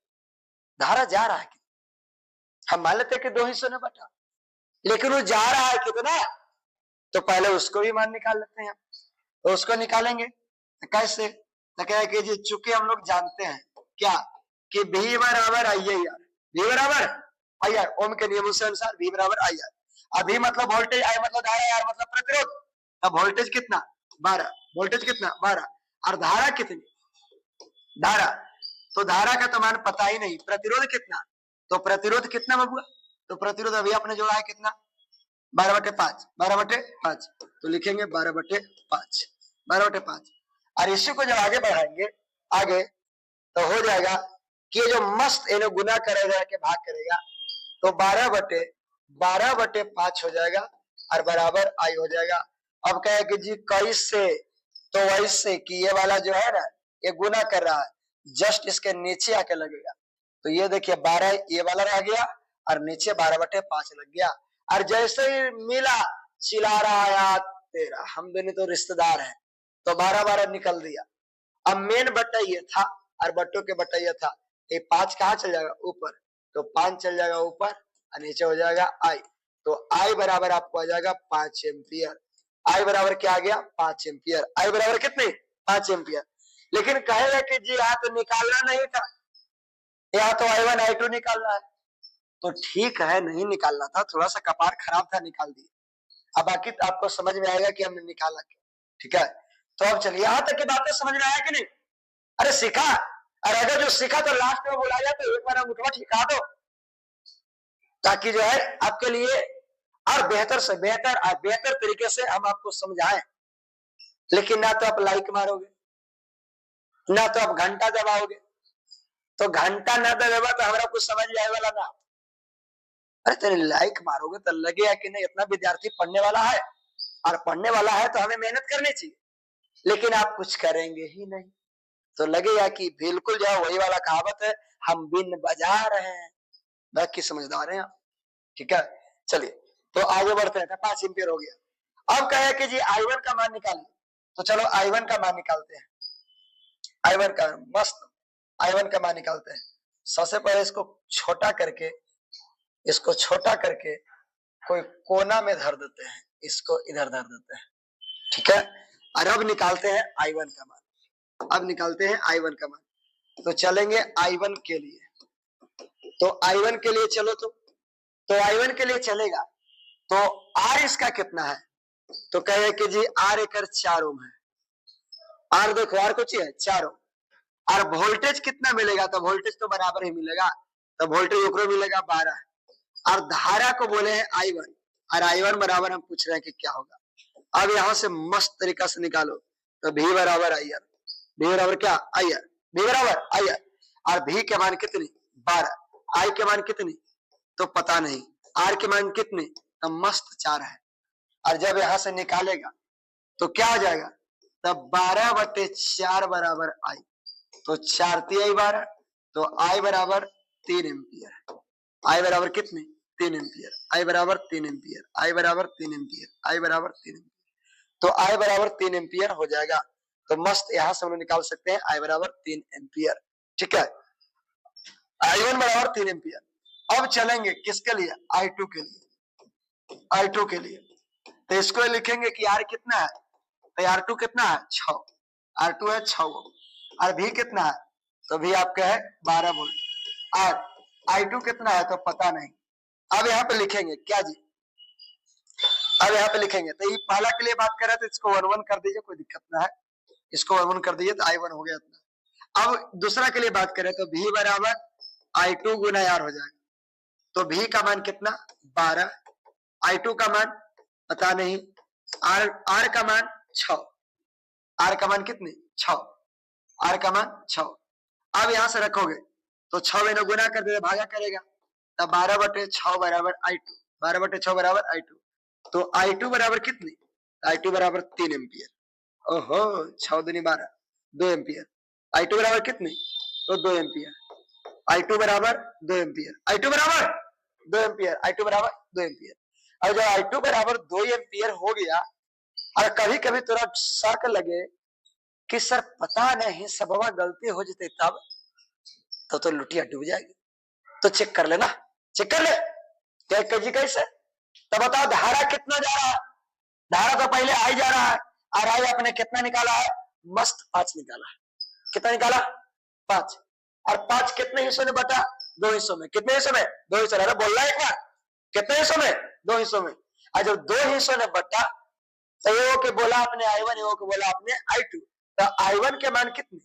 धारा जा रहा है कितना, हम मान लेते कि दो हिस्सों में बटा, लेकिन वो जा रहा है कितना, तो पहले उसको भी मान निकाल लेते हैं। तो उसको निकालेंगे तो कैसे, तो क्या है कि चूंकि हम लोग जानते हैं क्या कि V बराबर IR, V बराबर IR, ओम के नियम से अनुसार V बराबर IR। अभी मतलब वोल्टेज, I मतलब धारा, R मतलब प्रतिरोध। अब वोल्टेज कितना 12, वोल्टेज कितना 12, और धारा कितनी, धारा, तो धारा का तो मान पता ही नहीं, प्रतिरोध कितना, तो प्रतिरोध कितना बबुआ, तो प्रतिरोध अभी आपने जोड़ा है कितना 12/5, 12/5, तो लिखेंगे 12/5, 12/5। और इसी को जब आगे बढ़ाएंगे आगे तो हो जाएगा कि ये जो मस्त इन्हें गुना करेगा कि भाग करेगा, तो 12/5 हो जाएगा और बराबर आई हो जाएगा। अब क्या है कि जी 21 से, तो वैसे कि ये वाला जो है ना ये गुना कर रहा है, जस्ट इसके नीचे आके लगेगा, तो ये देखिए 12 ये वाला रह गया और नीचे 12/5 लग गया। और जैसे ही मिला चिल्ला रहा आया तेरा, हम दोनों तो रिश्तेदार हैं, तो 12 निकल दिया। अब मेन बट्टा ये था और बट्टों के बट्टा ये था, ये 5 कहाँ चल जाएगा ऊपर, तो 5 चल जाएगा ऊपर और नीचे हो जाएगा I, तो I बराबर आपको आ जाएगा 5 एम्पियर। I बराबर क्या आ गया 5 एम्पियर, I बराबर कितने 5 एम्पियर। लेकिन कहेगा कि जी यहाँ तो निकालना नहीं था, यहाँ तो I1 I2 निकालना है, तो ठीक है नहीं निकालना था, थोड़ा सा कपार खराब था निकाल दिया। अब बाकी आपको समझ में आएगा कि हमने निकाला क्यों, ठीक है। तो अब चलिए यहाँ तक की बातें समझ में आया कि नहीं, अरे सीखा, और अगर जो सीखा तो लास्ट में बुलाया तो एक बार अंगूठा ठिका दो, ताकि जो है आपके लिए और बेहतर से बेहतर और बेहतर तरीके से हम आपको समझाएं। लेकिन ना तो आप लाइक मारोगे, ना तो आप घंटा दबाओगे, तो घंटा ना दबाओ तो हमारा कुछ समझ में आए वाला ना। अरे तेरे लाइक मारोगे तो लगेगा कि नहीं इतना विद्यार्थी पढ़ने वाला है, और पढ़ने वाला है तो हमें मेहनत करनी चाहिए, लेकिन आप कुछ करेंगे ही नहीं, तो लगेगा कि बिल्कुल जो है वही वाला कहावत है, हम बिन बजा रहे हैं। बाकी समझदार हैं आप, ठीक है। चलिए तो आगे बढ़ते हैं, 5 एम्पियर हो गया। अब कहे कि जी I1 का मान निकालिए, तो चलो I1 का मान निकालते हैं। I1 का मस्त I1 का मान निकालते हैं। सबसे पहले इसको छोटा करके, इसको छोटा करके कोई कोना में धर देते हैं, इसको इधर धर देते हैं, ठीक है। और अब निकालते हैं I1 का मान, अब निकालते हैं I1 का मान। तो चलेंगे I1 के लिए, तो I1 के लिए चलो, तो I1 के लिए चलेगा, तो R इसका कितना है, तो कहे कि जी R एकर 4 ओम है, R देखो R कुछ है 4 ओम, और वोल्टेज कितना मिलेगा, तो वोल्टेज तो बराबर ही मिलेगा, तो वोल्टेज ऊपर मिलेगा 12, और धारा को बोले हैं I1, और I1 बराबर हम पूछ रहे हैं कि क्या होगा। अब यहां से मस्त तरीका से निकालो, तो V बराबर IR, V बराबर क्या IR, V बराबर IR, और V के मान कितनी 12, I के मान कितनी तो पता नहीं, R के मान कितने तो मस्त 4 है, और जब यहां से निकालेगा तो क्या हो जाएगा, तब 12/4 बराबर I, तो 4 तिहाई 12, तो I बराबर 3 एम्पियर, I बराबर कितने 3 एम्पियर, I बराबर 3 एम्पियर, I बराबर 3 एम्पियर, I बराबर 3 एम्पियर, तो I बराबर 3 एम्पियर हो जाएगा। तो मस्त यहां से हम लोग निकाल सकते हैं I बराबर 3 एम्पियर, ठीक है, I1 बराबर 3 एम्पियर। अब चलेंगे किसके लिए I2 के लिए, I2 के लिए, तो इसको लिखेंगे कि R कितना है तो R2 कितना है 6, R2 है 6 वोल्ट। और V कितना है, तो V आपका है 12 वोल्ट। और I2 कितना है तो पता नहीं। अब यहाँ पे लिखेंगे क्या जी, अब यहाँ पे लिखेंगे, तो ये पहला के लिए बात कर रहे थे, इसको 1 1 कर दीजिए, कोई दिक्कत ना है, इसको 1 1 कर दीजिए तो I1 हो गया इतना। अब दूसरा के लिए बात करें तो V बराबर I2 गुना R हो जाएगा। तो V का मान कितना 12, I2 का मान पता नहीं, R का मान 6, R का मान कितनी 6, R का मान 6। अब यहां से रखोगे तो 6 में गुना कर दे भागा करेगा, तब 12/6 बराबर I2, 12/6 बराबर I2। तो I2 बराबर कितनी, I2 बराबर 3 एम्पियर। ओहो 6 दूनी 12, 2 एम्पियर। I2 बराबर कितनी, तो 2 एम्पियर। I2 बराबर 2 एम्पियर, I2 बराबर 2 एम्पियर, I2 बराबर 2 एम्पियर। और जब I2 बराबर 2 एम्पियर हो गया, और कभी कभी थोड़ा शक लगे कि सर पता नहीं सबवा गलती हो जाते तब, तो लुटिया डूब जाएगी, तो चेक कर लेना, चेक कर ले जी कैसे। तो बताओ धारा कितना जा रहा है, धारा तो पहले आई जा रहा है, और आई आपने कितना निकाला है, मस्त 5 निकाला है। कितना निकाला 5, और 5 कितने हिस्सों में बटा, 2 हिस्सों में। कितने हिस्सों में, 2 हिस्सों। अरे बोल रहा है एक बार, कितने हिस्सों में, 2 हिस्सों में। और जब 2 हिस्सों में बटा, तो ये के बोला आपने I1, ये के बोला आपने I2। तो I1 के मान कितने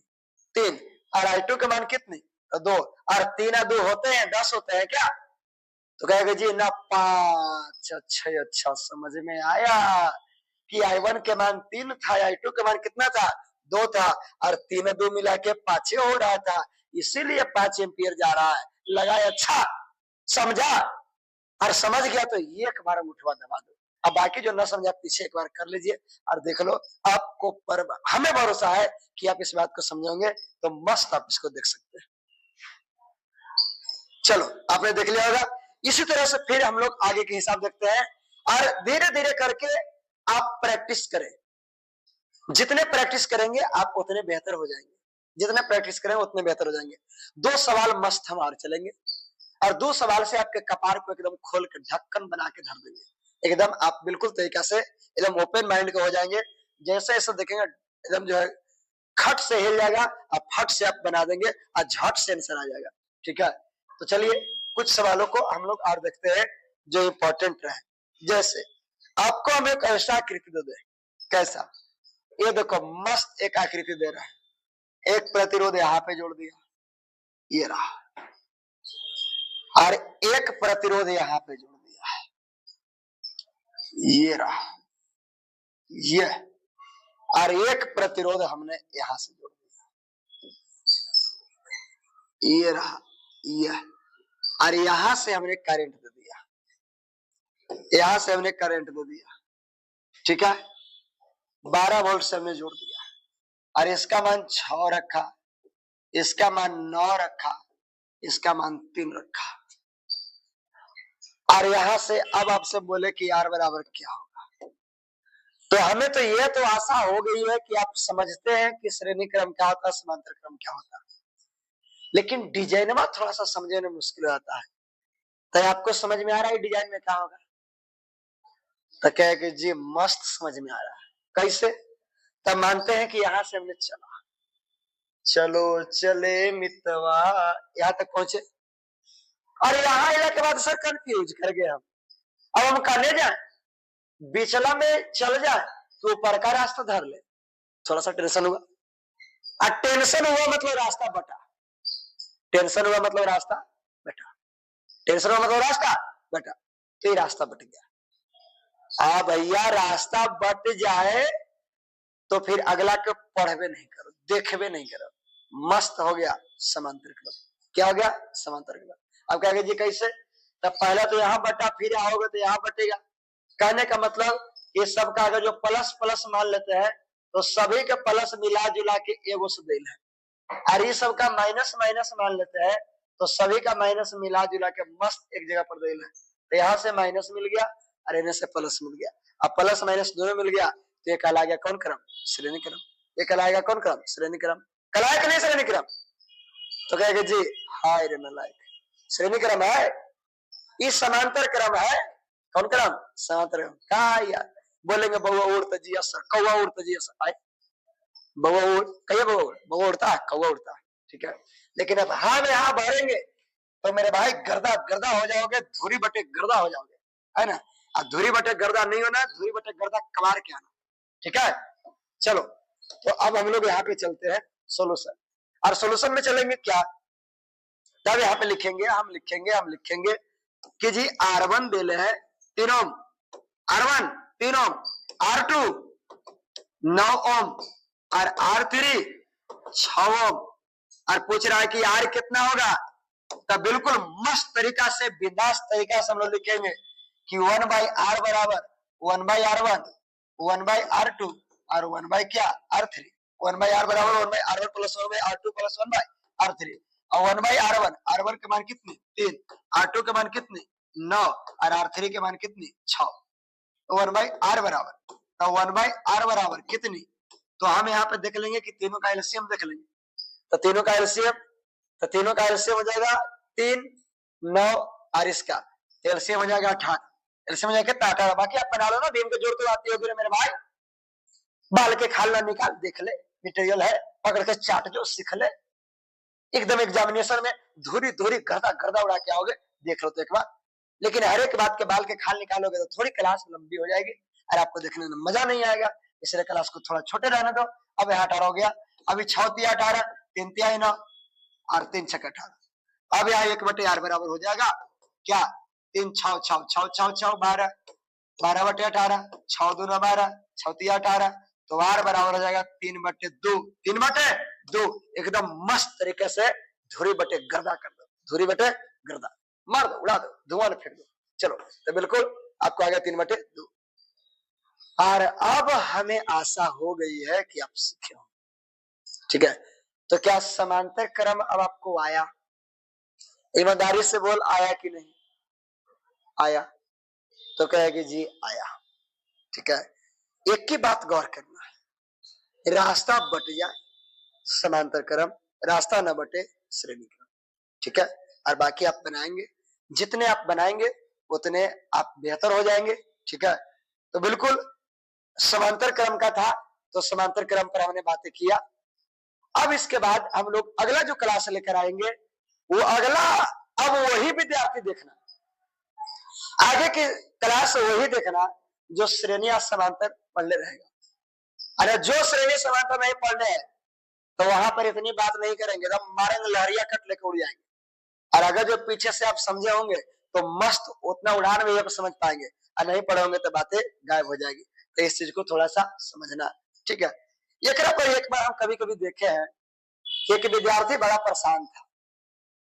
3, और I2 के मान कितने तो 2, और 3 और 2 होते हैं 10 होते हैं क्या, तो कहेगा जी ना 5। अच्छा समझ में आया कि I1 के मान 3 था, I2 के मान कितना था 2 था, और 3 और 2 मिला के 5 हो रहा था, इसीलिए 5 एम्पियर जा रहा है। लगाए अच्छा समझा, और समझ गया तो एक बार मुठवा दबा दो। अब बाकी जो ना समझा पीछे एक बार कर लीजिए और देख लो, आपको हमें भरोसा है कि आप इस बात को समझोगे तो मस्त आप इसको देख सकते हैं। चलो आपने देख लिया होगा। इसी तरह से फिर हम लोग आगे के हिसाब देखते हैं, और धीरे धीरे करके आप प्रैक्टिस करें। जितने प्रैक्टिस करेंगे आप उतने बेहतर हो जाएंगे, जितने प्रैक्टिस करेंगे उतने बेहतर हो जाएंगे। 2 सवाल मस्त हम और चलेंगे, और 2 सवाल से आपके कपार को एकदम खोल के ढक्कन बना के धर देंगे। एकदम आप बिल्कुल तरीका से एकदम ओपन माइंड के हो जाएंगे। जैसे ऐसे देखेंगे एकदम जो है खट से हिल जाएगा, और फट से आप बना देंगे, और झट से आंसर आ जाएगा। ठीक है, तो चलिए कुछ सवालों को हम लोग और देखते हैं जो इंपॉर्टेंट रहे। जैसे आपको हम एक ऐसा आकृति दे दे, कैसा, ये देखो मस्त एक आकृति दे रहा है, एक प्रतिरोध यहाँ पे जोड़ दिया, ये रहा, और एक प्रतिरोध यहाँ पे जोड़ दिया है, ये रहा, ये, और एक प्रतिरोध हमने यहां से जोड़ दिया, ये रहा, ये, और यहां से हमने करंट दे दिया, यहां से हमने करंट दे दिया। ठीक है, 12 वोल्ट से हमने जोड़ दिया, और इसका मान 6 रखा, इसका मान 9 रखा, इसका मान 3 रखा, और यहां से अब आपसे बोले कि R बराबर क्या होगा, तो हमें तो यह तो आशा हो गई है कि आप समझते हैं कि श्रेणी क्रम क्या होता है, समांतर क्रम क्या होता है, लेकिन डिजाइन में थोड़ा सा समझने में मुश्किल आता है। तो आपको समझ में आ रहा है डिजाइन में क्या होगा, तो कहे कि जी मस्त समझ में आ रहा है। कैसे, तब मानते हैं कि यहां से हमने चला, चलो चले मितवा, यहां तक पहुंचे, और यहां आने के बाद सर कंफ्यूज कर गए हम। अब हम कहने जाए बिचला में चल जाए तो ऊपर का रास्ता धर ले, थोड़ा सा टेंशन हुआ, और टेंशन हुआ मतलब रास्ता बटा, टेंशन हुआ मतलब रास्ता बटा, टेंशन हुआ मतलब रास्ता बटा, तो ये रास्ता बट गया। आ भैया रास्ता बट जाए तो फिर अगला के पढ़वे नहीं करो, देखवे नहीं करो, मस्त हो गया समांतर क्रम। क्या हो गया, समांतर क्रम। अब कहेंगे जी कैसे, तब पहला तो यहाँ बटा, फिर आओगे तो यहाँ बटेगा। कहने का मतलब ये सब का अगर जो प्लस प्लस मान लेते हैं तो सभी के प्लस मिला जुला के एगो से देल है, और ये सब का माइनस माइनस मान लेते हैं तो सभी का माइनस मिला जुला के मस्त एक जगह पर देल है। तो यहाँ से माइनस मिल गया और इन्हें से प्लस मिल गया, अब प्लस माइनस दोनों मिल गया, तो ये कहला गया कौन क्रम, श्रेणी क्रम। ये कहलाएगा कौन क्रम, श्रेणी क्रम। कहलाएगा नहीं श्रेणी क्रम, तो कहेगा जी हाय रे नालायक, श्रेणी क्रम है, इस समांतर क्रम है, कौन क्रम, समांतर क्रम। कहा यार बोलेंगे बउआ उड़ता जी सर, कौआ उड़ता जी सर, आए बउआ उड़, कहिए बउआ उड़ता है, कौआ उड़ता है, ठीक है। लेकिन अब हाँ में हाँ भरेंगे तो मेरे भाई गर्दा गर्दा हो जाओगे, धूरी बटे गर्दा हो जाओगे, है ना। अब धूरी बटे गर्दा नहीं होना, धूरी बटे गर्दा कबार के आना, ठीक है। चलो तो अब हम लोग यहाँ पे चलते हैं सोल्यूशन, और सोल्यूशन में चलेंगे क्या, तब यहाँ पे लिखेंगे कि जी R1 देले है 3 ओम, R1 3 ओम, R2 9 ओम और R3 6 ओम, और पूछ रहा है कि R कितना होगा। तो बिल्कुल मस्त तरीका से, बिंदास तरीका से हम लोग लिखेंगे कि 1/R बराबर 1/R1 1/R2 और 1/R3, 1/R बराबर 1/R1 plus 1/R2 plus 1/R3 और 1/R1, R1 के मान कितने 3, R2 के मान कितने 9 और R3 के मान कितने 6, तो 1/R बराबर, तो 1/R बराबर कितनी, तो हम यहाँ पे देख लेंगे कि तीनों का एलसीएम देख लेंगे। तो तीनों का एलसीएम हो जाएगा 3 9 और इसका एलसीएम हो जाएगा 18, एलसीएम हो जाएगा कितना 18। बाकी आप बना लो ना, भीम के जोड़ तो आती होगी मेरे भाई, बाल के खाल ना निकाल, देख ले मटेरियल है, पकड़ के चाट जो सीख ले, एकदम एग्जामिनेशन में धूरी धूरी गर्दा गर्दा उड़ा के आओगे, देख लो तो एक बार। लेकिन हर एक बात के बाल के खाल निकालोगे तो थोड़ी क्लास लंबी हो जाएगी और आपको देखने में मजा नहीं आएगा, इसलिए क्लास को थोड़ा छोटे रहने दो। अब यहाँ 18 हो गया, अभी 6 तिया 18, 3 तिया 9 और 3 छक 18, अब यहाँ 1/R बराबर हो जाएगा क्या, 3 6 6 6 6 6 12, 12/18, 6 2 12, 6 तिया 18, तो R बराबर हो जाएगा 3/2, 3/2, एकदम मस्त तरीके से धुरी बटे गर्दा कर दो, धुरी बटे गर्दा मार दो, उड़ा दो, धुआं फेंक दो। चलो तो बिल्कुल आपको आ गया 3/2। और अब हमें आशा हो गई है कि आप सीखे हो, ठीक है। तो क्या समांतर क्रम अब आपको आया, ईमानदारी से बोल आया कि नहीं आया, तो कहेगी जी आया, ठीक है। एक की बात गौर करना है, रास्ता बट जाए समांतर क्रम, रास्ता न बटे श्रेणी क्रम, ठीक है। और बाकी आप बनाएंगे, जितने आप बनाएंगे उतने आप बेहतर हो जाएंगे, ठीक है। तो बिल्कुल समांतर क्रम का था, तो समांतर क्रम पर हमने बातें किया। अब इसके बाद हम लोग अगला जो क्लास लेकर आएंगे वो अगला, अब वही विद्यार्थी देखना, आगे की क्लास वही देखना जो श्रेणियां समांतर पढ़ने रहेगा। अरे जो श्रेणी समांतर नहीं पढ़ने है तो वहां पर इतनी बात नहीं करेंगे, तो मारेंगे लहरिया कट लेकर उड़ जाएंगे। और अगर जो पीछे से आप समझे होंगे तो मस्त उतना उड़ान में आप समझ पाएंगे, और नहीं पढ़े होंगे तो बातें गायब हो जाएगी। तो इस चीज को थोड़ा सा समझना, ठीक है। एक बार हम कभी कभी देखे हैं कि एक विद्यार्थी बड़ा परेशान था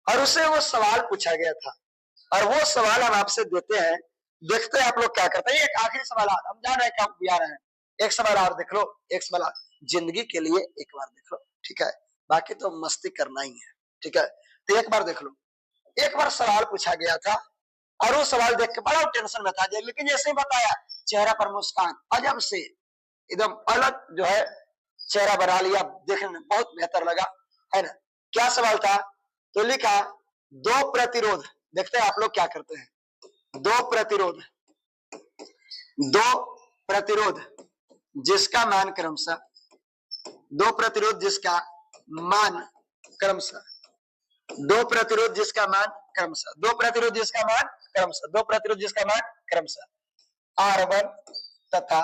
और उसे वो सवाल पूछा गया था, और वो सवाल हम आपसे देते हैं, देखते हैं आप लोग क्या करते हैं। एक आखिरी सवाल हम जान रहे हैं भी आ रहे हैं, एक सवाल और देख लो, एक सवाल जिंदगी के लिए एक बार देख लो, ठीक है। बाकी तो मस्ती करना ही है, ठीक है। तो एक बार देख लो, एक बार सवाल पूछा गया था और वो सवाल देख के बड़ा टेंशन में था, लेकिन जैसे ही बताया चेहरा पर मुस्कान अजब से एकदम अलग जो है चेहरा बना लिया, देखने में बहुत बेहतर लगा, है ना। क्या सवाल था, तो लिखा 2 प्रतिरोध, देखते हैं आप लोग क्या करते हैं। 2 प्रतिरोध जिसका मान क्रमशः, 2 प्रतिरोध जिसका मान क्रमशः, 2 प्रतिरोध जिसका मान क्रमशः, 2 प्रतिरोध जिसका मान क्रमशः, 2 प्रतिरोध जिसका मान क्रमशः R1 तथा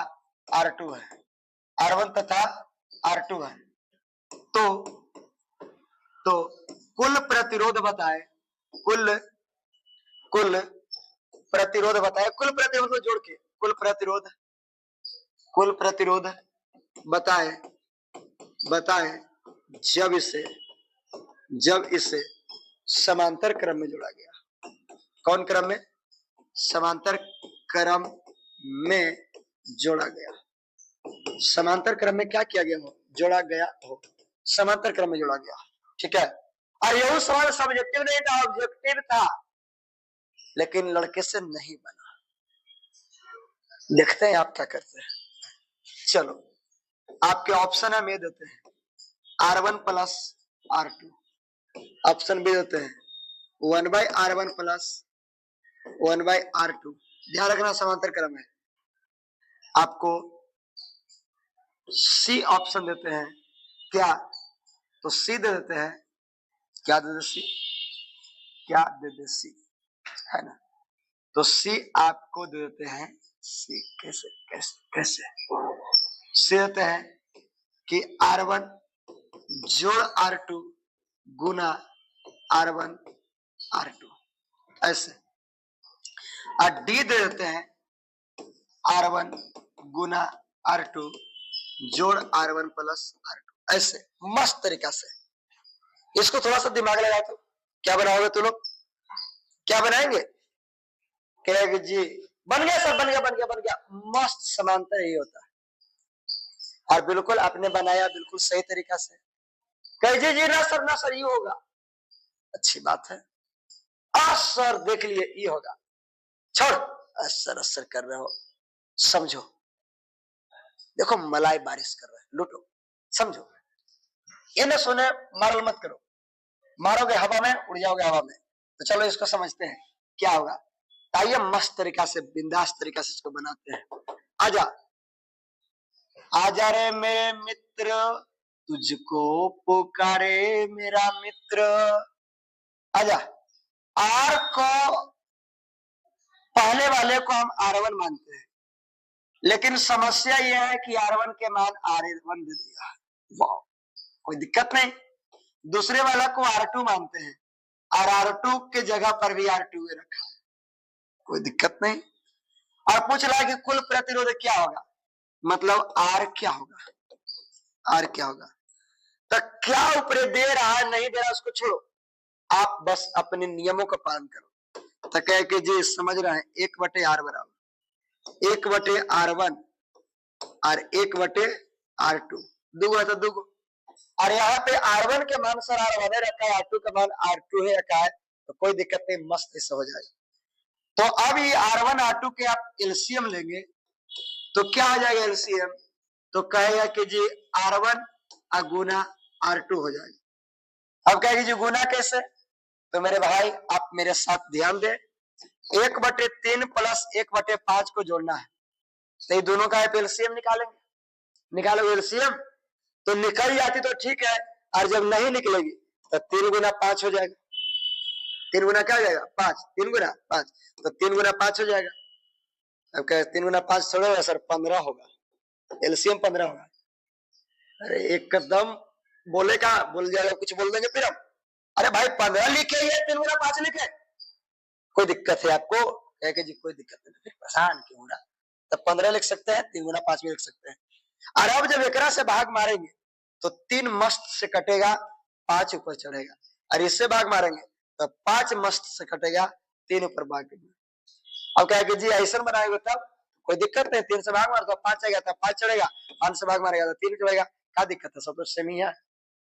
R2 है, R1 तथा R2 है। तो कुल प्रतिरोध बताए, कुल प्रतिरोध बताए, कुल प्रतिरोध को जोड़ के कुल प्रतिरोध बताए जब इसे समांतर क्रम में जोड़ा गया। कौन क्रम में, समांतर क्रम में जोड़ा गया, समांतर क्रम में क्या किया गया हो, जोड़ा गया हो, समांतर क्रम में जोड़ा गया, ठीक है। और यह सवाल सब्जेक्टिव नहीं था, ऑब्जेक्टिव था, लेकिन लड़के से नहीं बना। देखते हैं आप क्या करते हैं। चलो आपके ऑप्शन हम ये देते हैं, R1 plus R2, option B देते हैं 1/R1 प्लस 1/R2। ध्यान रखना समांतर क्रम है, आपको सी ऑप्शन देते हैं क्या, तो सी दे देते हैं, क्या दे देते सी, क्या दे दे सी, है ना। तो सी आपको दे देते हैं सी, कैसे कैसे कैसे सी देते हैं कि R1 जोड़ R2 गुना R1 R2, ऐसे। और डी दे देते हैं R1 गुना R2 जोड़ R1 प्लस R2, ऐसे मस्त तरीका से। इसको थोड़ा सा दिमाग लगा तो क्या बनाओगे तुम लोग, क्या बनाएंगे, कहेंगे जी बन गया सर, बन गया बन गया बन गया, मस्त समानता यही होता है। और बिल्कुल आपने बनाया बिल्कुल सही तरीका से, कहे जी ना सर ये होगा, अच्छी बात है। सर देख लिए ये होगा, छोड़ असर असर कर रहे हो, समझो, देखो मलाई बारिश कर रहा है, लूटो, समझो, ये ना सुने मारल मत करो, मारोगे हवा में उड़ जाओगे हवा में। तो चलो इसको समझते हैं क्या होगा, आइए मस्त तरीका से बिंदास तरीका से इसको बनाते हैं। आजा आजा रे मेरे मित्र, तुझको पुकारे मेरा मित्र, आजा। आर को पहले वाले को हम R1 मानते हैं, लेकिन समस्या यह है कि R1 के मान R1 दे दिया, वाह कोई दिक्कत नहीं। दूसरे वाला को R2 मानते हैं और R2 के जगह पर भी R2 रखा है, कोई दिक्कत नहीं। और पूछ रहा है कि कुल प्रतिरोध क्या होगा, मतलब R क्या होगा, R क्या होगा। तो क्या ऊपर दे रहा है नहीं दे रहा उसको छोड़ो, आप बस अपने नियमों का पालन करो। तो कह के जी समझ रहे हैं, 1/R बराबर 1/R1 और 1/R2, दुगो है तो दुगो। और यहाँ पे R1 के मान सर R1 रखा है, R2 का मान R2 है रखा है, तो कोई दिक्कत नहीं, मस्त ऐसा हो जाएगा। तो अब ये R1 R2 के आप एलसीएम लेंगे तो क्या हो जाएगा एलसीएम, तो कहेगा कि जी R1 गुना R2 हो जाएगा। अब कहेगी जी गुना कैसे, तो मेरे भाई आप मेरे साथ ध्यान दें, 1/3 प्लस 1/5 को जोड़ना है, तो ये दोनों का आप एलसीएम निकालेंगे, निकालोगे एलसीएम तो निकल जाती तो ठीक है, और जब नहीं निकलेगी तो 3 गुना 5 हो जाएगा, 3 गुना क्या हो जाएगा 5, 3 गुना 5, तो 3 गुना 5 हो जाएगा। अब कहे 3 गुना 5 थोड़ा होगा सर 15 होगा, एलसीएम 15 होगा। अरे एकदम बोलेगा बोल जाएगा, कुछ बोल देंगे फिर हम, अरे भाई 15 लिखे है 3 गुना 5 लिखे, कोई दिक्कत है आपको, कहे कि जी कोई दिक्कत नहीं, फिर परेशान क्यों हो रहा, तब 15 लिख सकते हैं, 3 गुना 5 भी लिख सकते हैं। और अब जब एकरा से भाग मारेंगे तो 3 मस्त से कटेगा, 5 ऊपर चढ़ेगा, और इससे भाग मारेंगे तो 5 मस्त से कटेगा, 3 ऊपर भाग। अब क्या है कि जी ऐसा बनाएंगे तब कोई दिक्कत नहीं, 3 से भाग मार तो 5 आएगा, तब 5 चढ़ेगा, 5 से भाग मारेगा तो 3 चढ़ेगा, क्या दिक्कत है, सब तो सेम ही है,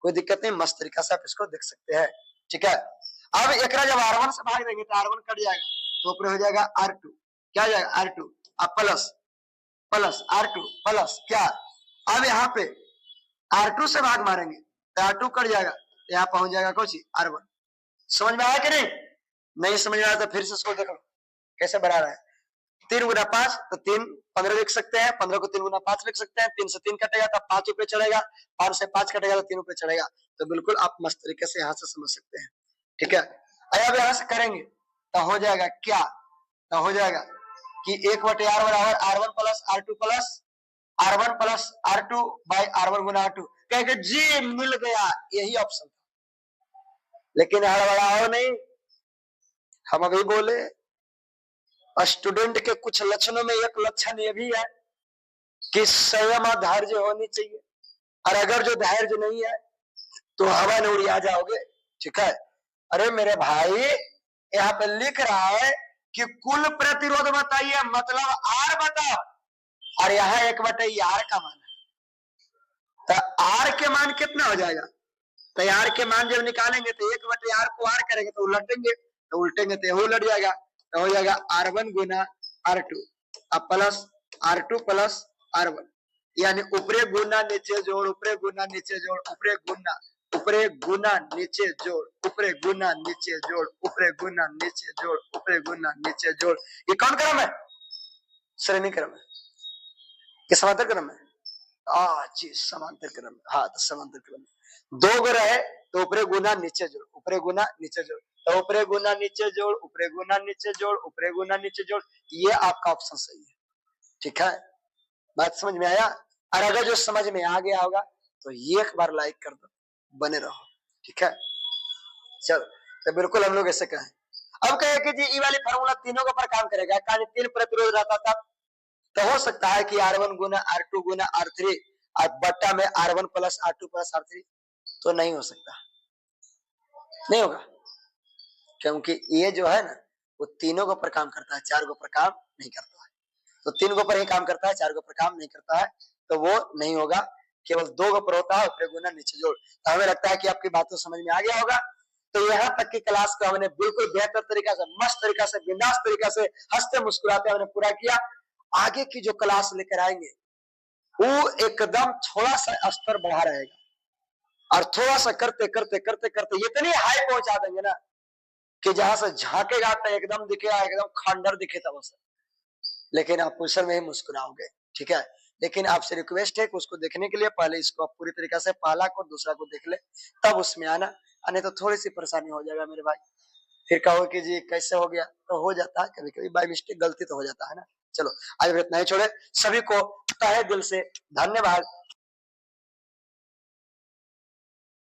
कोई दिक्कत नहीं, मस्त तरीका से आप इसको देख सकते हैं, ठीक है। अब एकरा जब R1 से भाग देंगे तो R1 कट जाएगा, तो ऊपर हो जाएगा R2, क्या हो जाएगा R2, अब प्लस प्लस R2 प्लस क्या, अब यहाँ पे R2 से भाग मारेंगे तो R2 कट जाएगा, तो यहाँ पहुंच जाएगा कुछ R1। समझ में आया कि नहीं, नहीं समझ में आया तो फिर से इसको देखो कैसे बना रहा है। 3 गुना 5 तो 3 15 लिख सकते हैं, 15 को 3 गुना 5 लिख सकते हैं, 3 से 3 कटेगा तो 5 ऊपर चढ़ेगा, 5 से 5 कटेगा तो 3 ऊपर चढ़ेगा, तो बिल्कुल आप मस्त तरीके से यहाँ से समझ सकते हैं, ठीक है। अब यहाँ से करेंगे तो हो जाएगा क्या, तो हो जाएगा कि 1/R बराबर R1 plus R2 plus R1 plus R2 by R1 Guna R2, कहेंगे जी मिल गया, यही ऑप्शन था, लेकिन हड़बड़ाओ नहीं, हम अभी बोले स्टूडेंट के कुछ लक्षणों में एक लक्षण ये भी है कि संयम और धैर्य होनी चाहिए, और अगर जो धैर्य नहीं है तो हवा में उड़िया जाओगे, ठीक है। अरे मेरे भाई यहाँ पे लिख रहा है कि कुल प्रतिरोध बताइए, मतलब R बताओ, और यहाँ 1/R का मान है, तो R के मान कितना हो जाएगा, तो R के मान जब निकालेंगे तो 1/R को R करेंगे तो उलटेंगे, तो उल्टेंगे तो उलट जाएगा, तो हो जाएगा R1 गुना R2 अब प्लस R2 प्लस R1, यानी ऊपरे गुना नीचे जोड़, ऊपरे गुना नीचे जोड़, ऊपरे गुना नीचे जोड़, ऊपरे गुना नीचे जोड़, ऊपरे गुना नीचे जोड़, ऊपरे गुना नीचे जोड़, ये कौन क्रम है, श्रेणी क्रम है। कि समांतर क्रम में? जी समांतर क्रम में। हाँ तो समांतर क्रम में दो गो रहे तो ऊपरे गुना नीचे जोड़, ऊपरे गुना नीचे जोड़, तो ऊपरे गुना नीचे जोड़, ऊपरे गुना नीचे जोड़, ऊपरे गुना नीचे जोड़, ये आपका ऑप्शन सही है। ठीक है, बात समझ में आया? और अगर जो समझ में आ गया होगा तो ये एक बार लाइक कर दो, बने रहो। ठीक है, चलो तो बिल्कुल हम लोग ऐसे कहें। अब कहे कि जी ये वाली फार्मूला तीनों के ऊपर काम करेगा, कहा तीन प्रतिरोध रहता था तो हो सकता है कि R1 गुना R2 गुना R3 और बट्टा में R1 plus R2 plus R3, तो नहीं हो सकता, नहीं होगा, क्योंकि ये जो है ना वो तीनों के ऊपर काम करता है, चार के ऊपर काम नहीं करता है। तो तीन के ऊपर ही काम करता है, चार के ऊपर काम नहीं करता है, तो वो नहीं होगा, केवल दो के ऊपर होता है, ऊपर गुना नीचे जोड़। तो हमें लगता है कि आपकी बातों समझ में आ गया होगा। तो यहाँ तक की क्लास को हमने बिल्कुल बेहतर तरीका से, मस्त तरीका से, बिंदास तरीका से, हंसते मुस्कुराते हमने पूरा किया। आगे की जो क्लास लेकर आएंगे वो एकदम थोड़ा सा स्तर बढ़ा रहेगा, और थोड़ा सा करते करते करते करते इतनी हाई पहुंचा देंगे ना कि जहां से झांकेगा तो एकदम दिखेगा, एकदम खंडर दिखे तब से, लेकिन आप क्वेश्चन में ही मुस्कुराओगे। ठीक है, लेकिन आपसे रिक्वेस्ट है कि उसको देखने के लिए पहले इसको आप पूरी तरीके से पहला को दूसरा को देख ले, तब उसमें आना, नहीं तो थोड़ी सी परेशानी हो जाएगा मेरे भाई। फिर कहो कि जी कैसे हो गया, तो हो जाता है कभी कभी बाय मिस्टेक, गलती तो हो जाता है ना। चलो आज इतना ही छोड़े, सभी को तहे दिल से धन्यवाद।